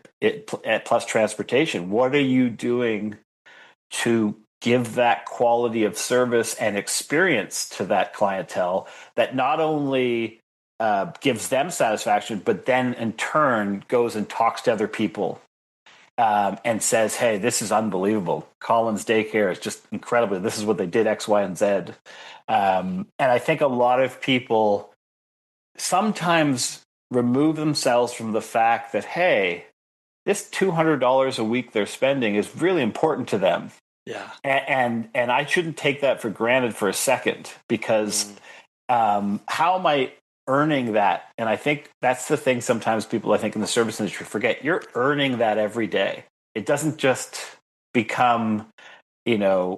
plus transportation. What are you doing to give that quality of service and experience to that clientele that not only gives them satisfaction, but then in turn goes and talks to other people and says, hey, this is unbelievable. Colin's daycare is just incredible. This is what they did, X, Y, and Z. And I think a lot of people sometimes remove themselves from the fact that, hey, this $200 a week they're spending is really important to them. Yeah. And I shouldn't take that for granted for a second, because how am I earning that? And I think that's the thing sometimes people, I think, in the service industry forget. You're earning that every day. It doesn't just become,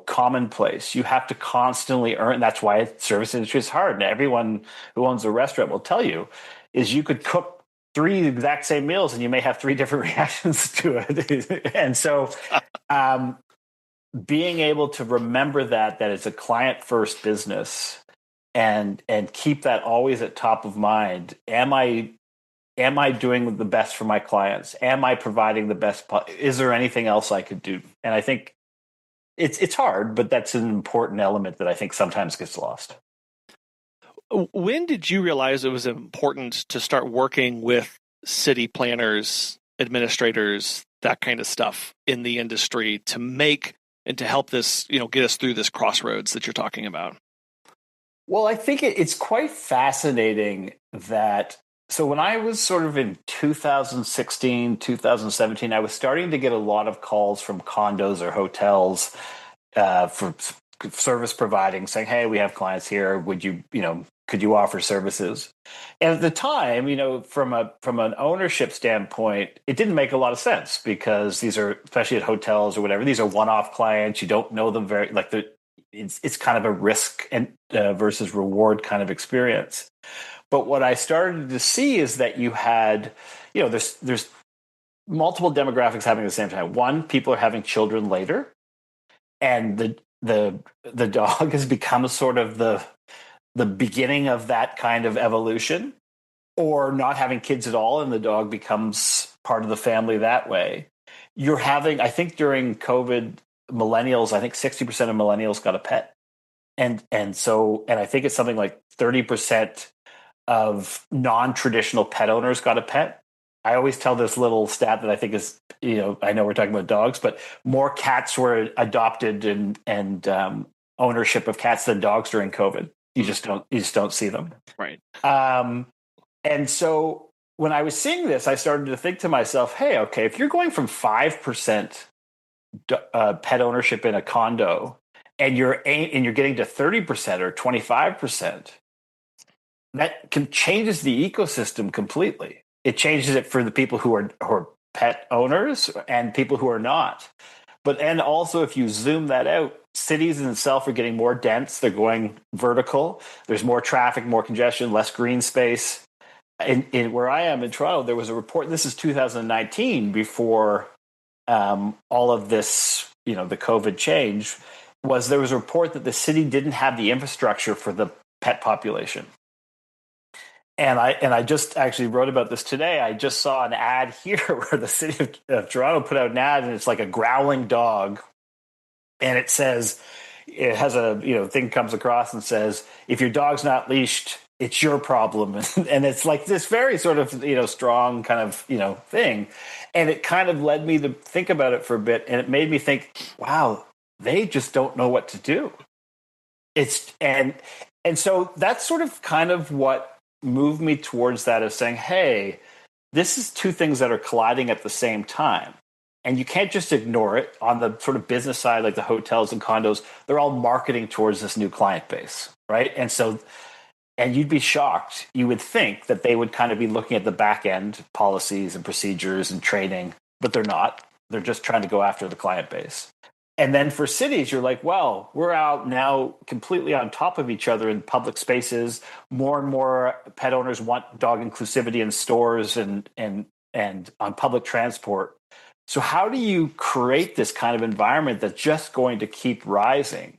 commonplace. You have to constantly earn. That's why service industry is hard. And everyone who owns a restaurant will tell you is you could cook three exact same meals and you may have three different reactions to it. And so being able to remember that it's a client first business and keep that always at top of mind. Am I doing the best for my clients? Am I providing the best? Is there anything else I could do? And I think it's hard, but that's an important element that I think sometimes gets lost. When did you realize it was important to start working with city planners, administrators, that kind of stuff in the industry to make and to help this, get us through this crossroads that you're talking about? Well, I think it's quite fascinating that. So when I was sort of in 2016, 2017, I was starting to get a lot of calls from condos or hotels for service providing, saying, "Hey, we have clients here. Would you, could you offer services?" And at the time, from an ownership standpoint, it didn't make a lot of sense because these are, especially at hotels or whatever, these are one-off clients. You don't know them it's kind of a risk and versus reward kind of experience. But what I started to see is that you had, there's multiple demographics happening at the same time. One, people are having children later, and the dog has become sort of the beginning of that kind of evolution, or not having kids at all, and the dog becomes part of the family that way. You're having, I think during COVID, millennials, I think 60% of millennials got a pet. And I think it's something like 30% of non-traditional pet owners got a pet. I always tell this little stat that I think is, I know we're talking about dogs, but more cats were adopted and ownership of cats than dogs during COVID. You just don't see them. Right. And so when I was seeing this, I started to think to myself, hey, okay, if you're going from 5% pet ownership in a condo and you're getting to 30% or 25%, that changes the ecosystem completely. It changes it for the people who are pet owners and people who are not. And also, if you zoom that out, cities in itself are getting more dense. They're going vertical. There's more traffic, more congestion, less green space. In where I am in Toronto, there was a report. This is 2019, before all of this, the COVID change. There was a report that the city didn't have the infrastructure for the pet population. And I just actually wrote about this today. I just saw an ad here where the city of Toronto put out an ad, and it's like a growling dog, and it says, it has a thing comes across and says, "If your dog's not leashed, it's your problem." And it's like this very sort of strong kind of thing, and it kind of led me to think about it for a bit, and it made me think, wow, they just don't know what to do. And so that's sort of kind of what moved me towards that, of saying, hey, this is two things that are colliding at the same time. And you can't just ignore it. On the sort of business side, like the hotels and condos, they're all marketing towards this new client base, right? And you'd be shocked. You would think that they would kind of be looking at the back end policies and procedures and training, but they're not. They're just trying to go after the client base. And then for cities, you're like, well, we're out now completely on top of each other in public spaces. More and more pet owners want dog inclusivity in stores and on public transport. So how do you create this kind of environment that's just going to keep rising?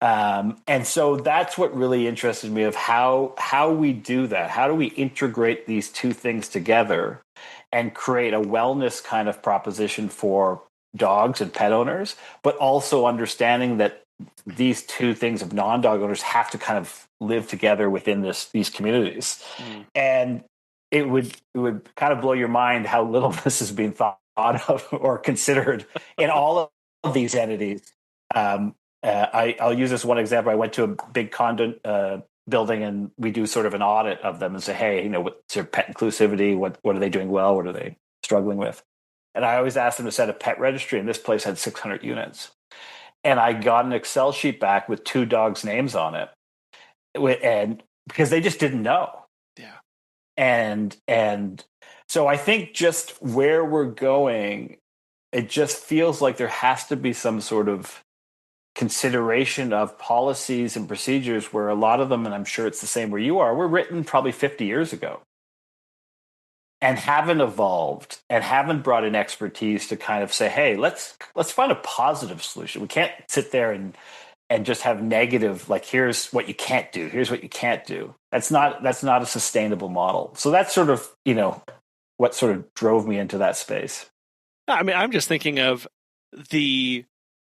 And so that's what really interested me, of how we do that. How do we integrate these two things together and create a wellness kind of proposition for dogs and pet owners, but also understanding that these two things of non-dog owners have to kind of live together within these communities. And it would kind of blow your mind how little this is being thought of or considered in all of these entities. I'll use this one example. I went to a big condo building, and we do sort of an audit of them and say, hey, what's your pet inclusivity? What are they doing well? What are they struggling with? And I always asked them to set a pet registry, and this place had 600 units. And I got an Excel sheet back with 2 dogs' names on it, and because they just didn't know. Yeah. And so I think just where we're going, it just feels like there has to be some sort of consideration of policies and procedures where a lot of them, and I'm sure it's the same where you are, were written probably 50 years ago. and haven't evolved and haven't brought in expertise to kind of say, hey, let's find a positive solution. We can't sit there and just have negative, like, here's what you can't do, here's what you can't do. That's not a sustainable model. So that's sort of, what sort of drove me into that space. I mean, I'm just thinking of the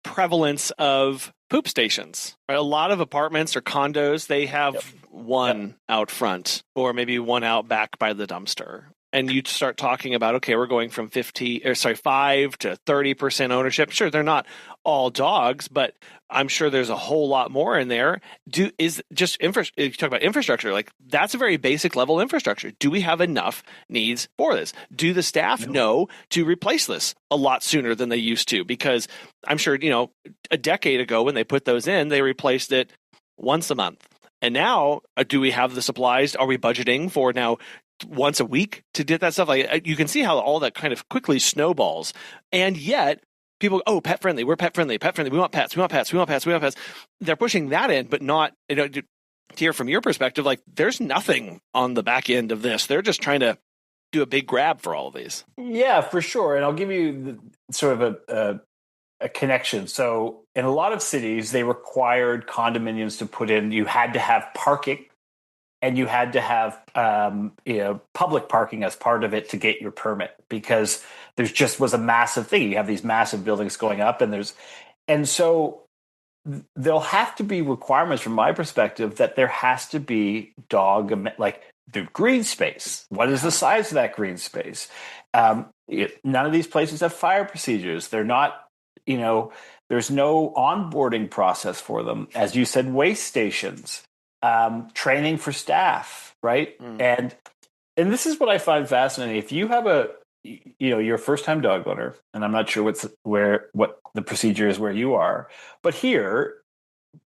prevalence of poop stations. Right? A lot of apartments or condos, they have one out front or maybe one out back by the dumpster. And you start talking about, okay, we're going from 5 to 30% ownership. Sure, they're not all dogs, but I'm sure there's a whole lot more in there. If you talk about infrastructure, like that's a very basic level infrastructure. Do we have enough needs for this? Do the staff know to replace this a lot sooner than they used to? Because I'm sure, a decade ago when they put those in, they replaced it once a month. And now, do we have the supplies? Are we budgeting for now once a week to get that stuff? Like, you can see how all that kind of quickly snowballs. And yet people, pet friendly, we're pet friendly, we want pets. They're pushing that in, but not, to hear from your perspective, like there's nothing on the back end of this. They're just trying to do a big grab for all of these. Yeah, for sure. And I'll give you sort of a connection. So in a lot of cities, they required condominiums to put in, you had to have parking, and you had to have public parking as part of it to get your permit, because there's just was a massive thing. You have these massive buildings going up, and so there'll have to be requirements from my perspective that there has to be like the green space. What is the size of that green space? None of these places have fire procedures. They're not, there's no onboarding process for them. As you said, waste stations. Training for staff, right? And this is what I find fascinating. If you have you're a first-time dog owner, and I'm not sure what the procedure is where you are, but here,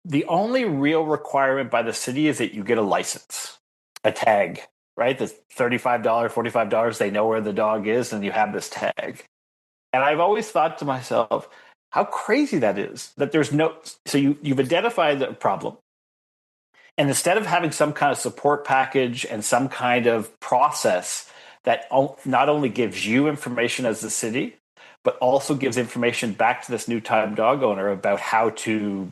the only real requirement by the city is that you get a license, a tag, right? That's $35, $45. They know where the dog is, and you have this tag. And I've always thought to myself, how crazy that is, that there's so you've identified the problem. And instead of having some kind of support package and some kind of process that not only gives you information as the city, but also gives information back to this new-time dog owner about how to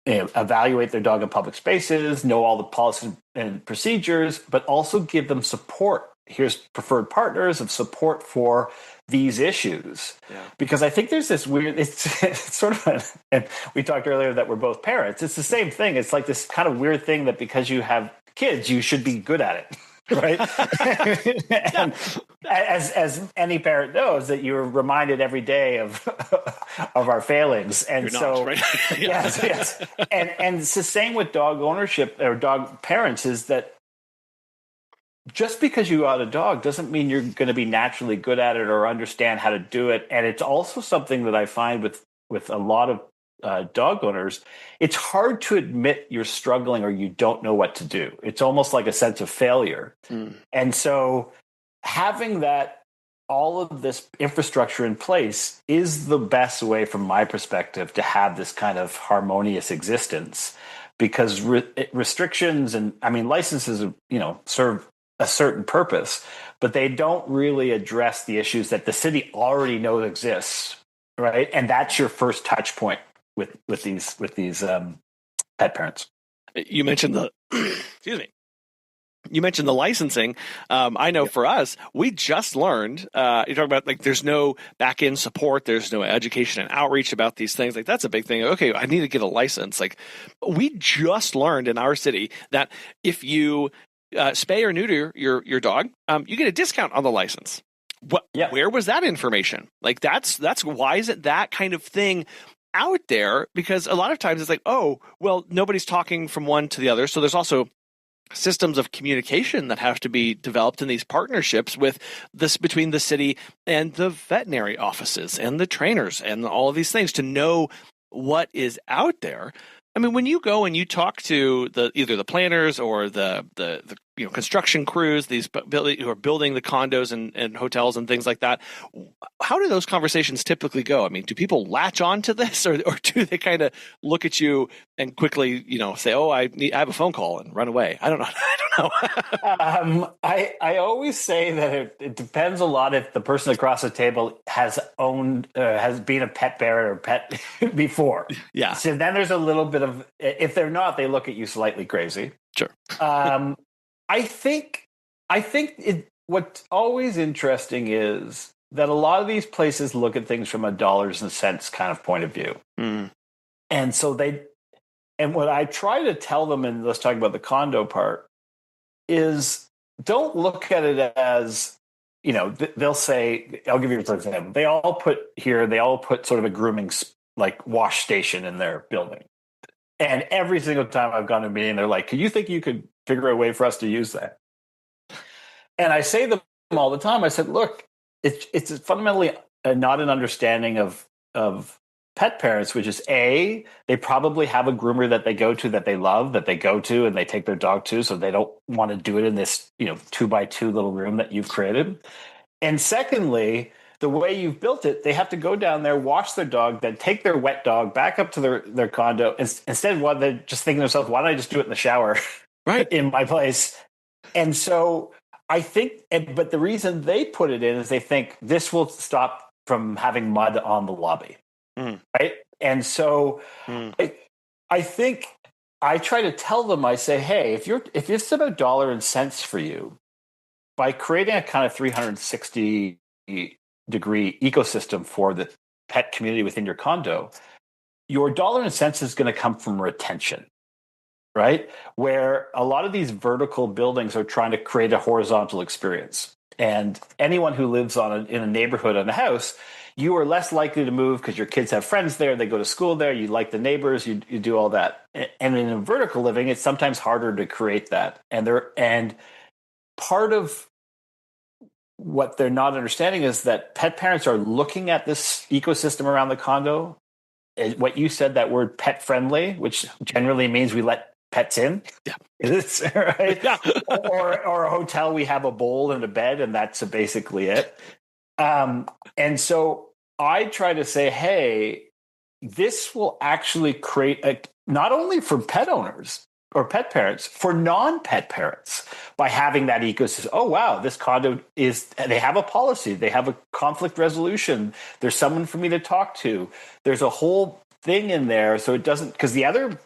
evaluate their dog in public spaces, know all the policies and procedures, but also give them support. Here's preferred partners of support for these issues. Yeah. Because I think there's this weird, it's sort of, and we talked earlier that we're both parents. It's the same thing. It's like this kind of weird thing that because you have kids, you should be good at it. Right. And as any parent knows, that you're reminded every day of our failings. And you're so, not, right? yes. And it's the same with dog ownership or dog parents, is that just because you got a dog doesn't mean you're going to be naturally good at it or understand how to do it. And it's also something that I find with a lot of dog owners, it's hard to admit you're struggling or you don't know what to do. It's almost like a sense of failure. And so having all of this infrastructure in place is the best way, from my perspective, to have this kind of harmonious existence, because restrictions and licenses, serve a certain purpose, but they don't really address the issues that the city already knows exists, right? And that's your first touch point with these pet parents. You mentioned the excuse me. You mentioned the licensing. I know for us, we just learned, you talk about like there's no back end support, there's no education and outreach about these things. Like that's a big thing. Okay, I need to get a license. Like we just learned in our city that if you spay or neuter your dog, you get a discount on the license. Where was that information? Like that's why isn't that kind of thing out there? Because a lot of times it's like, oh, well, nobody's talking from one to the other. So there's also systems of communication that have to be developed in these partnerships between the city and the veterinary offices and the trainers and all of these things to know what is out there. I mean, when you go and you talk to either the planners or the construction crews, these who are building the condos and hotels and things like that. How do those conversations typically go? I mean, do people latch on to this, or do they kind of look at you and quickly, say, "Oh, I have a phone call," and run away? I don't know. I don't know. I always say that it depends a lot if the person across the table has been a pet parent or pet before. Yeah. So then there's a little bit of, if they're not, they look at you slightly crazy. Sure. I think what's always interesting is that a lot of these places look at things from a dollars and cents kind of point of view. Mm. And so what I try to tell them, and let's talk about the condo part, is don't look at it as, they'll say, I'll give you an example. They all put sort of a grooming wash station in their building. And every single time I've gone to a meeting, they're like, "Do you think you could figure a way for us to use that?" And I say to them all the time, I said, "Look, it's fundamentally not an understanding of pet parents, which is they probably have a groomer that they go to, that they love, that they go to and they take their dog to, so they don't want to do it in this 2x2 little room that you've created. And secondly, the way you've built it, they have to go down there, wash their dog, then take their wet dog back up to their condo. Instead, they're just thinking to themselves, why don't I just do it in the shower right in my place? And so I think, but the reason they put it in is they think this will stop from having mud on the lobby. Right? And so I think I try to tell them, I say, hey, if it's about dollar and cents for you, by creating a kind of 360 degree ecosystem for the pet community within your condo, your dollar and cents is going to come from retention, right? Where a lot of these vertical buildings are trying to create a horizontal experience. And anyone who lives in a neighborhood, in a house, you are less likely to move because your kids have friends there, they go to school there, you like the neighbors, you do all that. And in a vertical living, it's sometimes harder to create that. And part of what they're not understanding is that pet parents are looking at this ecosystem around the condo. What you said, that word pet friendly, which generally means we let pets in. Yeah. It's, right? Yeah. or a hotel, we have a bowl and a bed, and that's basically it. And so I try to say, hey, this will actually create not only for pet owners or pet parents, for non-pet parents, by having that ecosystem. Oh, wow, this condo they have a policy, they have a conflict resolution, there's someone for me to talk to, there's a whole thing in there. So it doesn't, because the other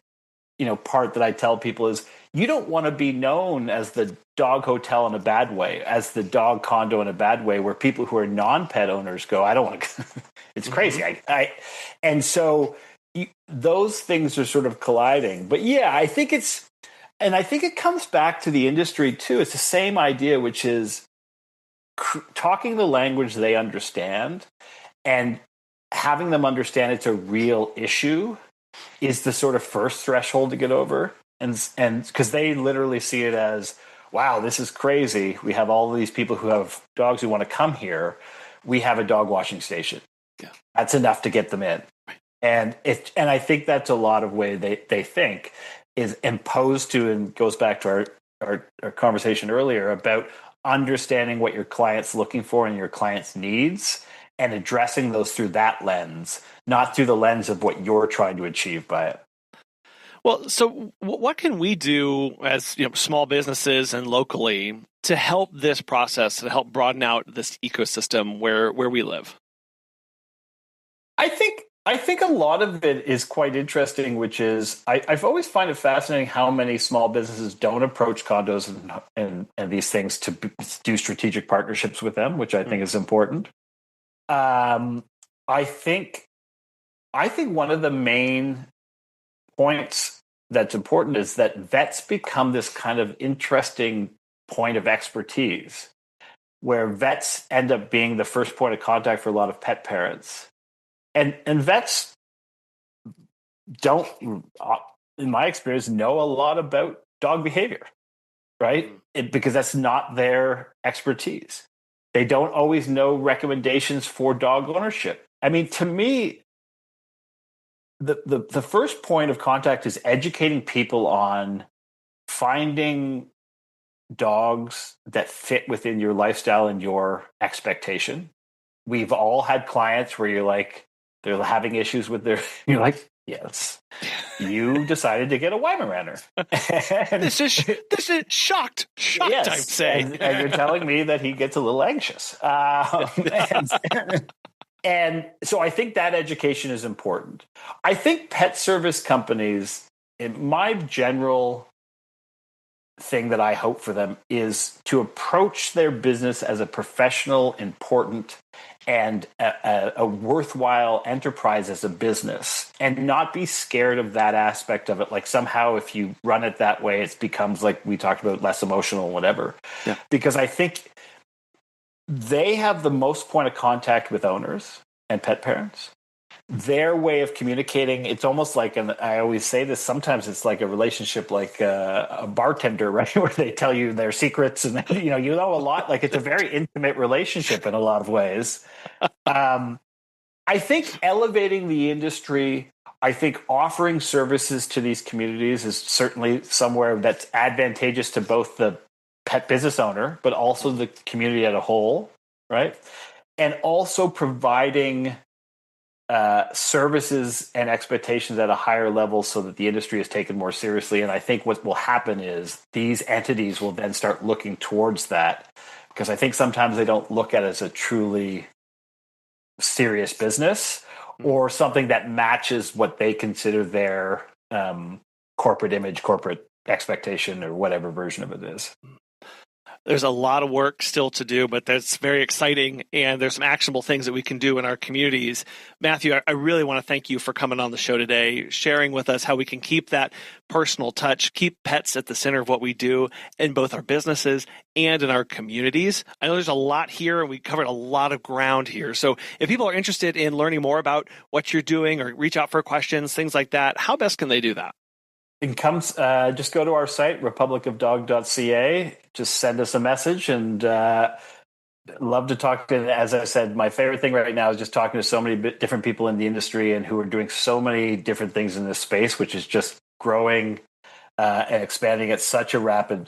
part that I tell people is, you don't want to be known as the dog hotel in a bad way, as the dog condo in a bad way, where people who are non-pet owners go, I don't want to, it's crazy. And so those things are sort of colliding. But yeah, I think it comes back to the industry too. It's the same idea, which is talking the language they understand and having them understand it's a real issue is the sort of first threshold to get over. And because they literally see it as, wow, this is crazy. We have all of these people who have dogs who want to come here. We have a dog washing station. Yeah. That's enough to get them in. And I think that's a lot of way they think is imposed to, and goes back to our conversation earlier about understanding what your client's looking for and your client's needs, and addressing those through that lens, not through the lens of what you're trying to achieve by it. Well, so what can we do as small businesses and locally to help this process, to help broaden out this ecosystem where we live? I think a lot of it is quite interesting, which is I've always find it fascinating how many small businesses don't approach condos and these things to do strategic partnerships with them, which I think is important. I think one of the main points that's important is that vets become this kind of interesting point of expertise, where vets end up being the first point of contact for a lot of pet parents. And vets don't, in my experience, know a lot about dog behavior, right? Because that's not their expertise. They don't always know recommendations for dog ownership. I mean, to me, the first point of contact is educating people on finding dogs that fit within your lifestyle and your expectation. We've all had clients where you're like, they're having issues with their, you're like, yes, you decided to get a Weimaraner. This is shocked, yes, I'd say. And you're telling me that he gets a little anxious. And so I think that education is important. I think pet service companies, in my general thing that I hope for them is to approach their business as a professional, important, and a worthwhile enterprise as a business, and not be scared of that aspect of it. Like somehow if you run it that way, it becomes, like we talked about, less emotional, whatever. Yeah. Because I think they have the most point of contact with owners and pet parents. Their way of communicating, it's almost like, and I always say this, sometimes it's like a relationship, like a bartender, right? Where they tell you their secrets and you know a lot. Like it's a very intimate relationship in a lot of ways. I think elevating the industry, I think offering services to these communities is certainly somewhere that's advantageous to both the pet business owner, but also the community as a whole, right? And also providing services and expectations at a higher level so that the industry is taken more seriously. And I think what will happen is these entities will then start looking towards that, because I think sometimes they don't look at it as a truly serious business or something that matches what they consider their corporate image, corporate expectation, or whatever version of it is. There's a lot of work still to do, but that's very exciting, and there's some actionable things that we can do in our communities. Matthew, I really want to thank you for coming on the show today, sharing with us how we can keep that personal touch, keep pets at the center of what we do in both our businesses and in our communities. I know there's a lot here, and we covered a lot of ground here. So if people are interested in learning more about what you're doing or reach out for questions, things like that, how best can they do that? It comes, just go to our site, republicofdog.ca. Just send us a message, and love to talk to. As I said, my favorite thing right now is just talking to so many different people in the industry and who are doing so many different things in this space, which is just growing and expanding at such a rapid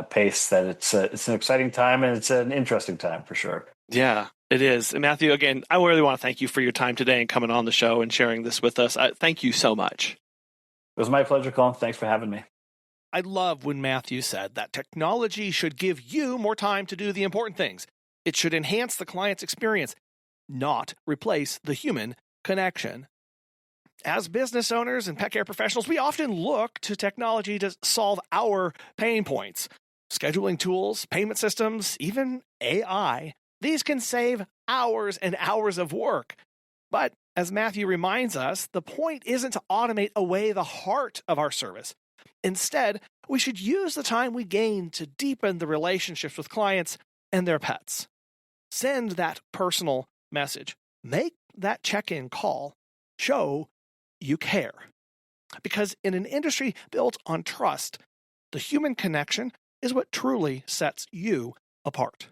pace that it's an exciting time, and it's an interesting time for sure. Yeah, it is. And Matthew, again, I really want to thank you for your time today and coming on the show and sharing this with us. Thank you so much. It was my pleasure, Colin. Thanks for having me. I love when Matthew said that technology should give you more time to do the important things. It should enhance the client's experience, not replace the human connection. As business owners and pet care professionals, we often look to technology to solve our pain points. Scheduling tools, payment systems, even AI. These can save hours and hours of work. But as Matthew reminds us, the point isn't to automate away the heart of our service. Instead, we should use the time we gain to deepen the relationships with clients and their pets. Send that personal message. Make that check-in call. Show you care. Because in an industry built on trust, the human connection is what truly sets you apart.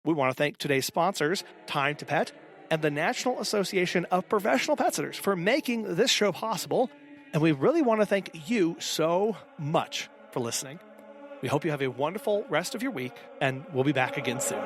We want to thank today's sponsors, Time to Pet, and the National Association of Professional Pet Sitters for making this show possible. And we really want to thank you so much for listening. We hope you have a wonderful rest of your week, and we'll be back again soon.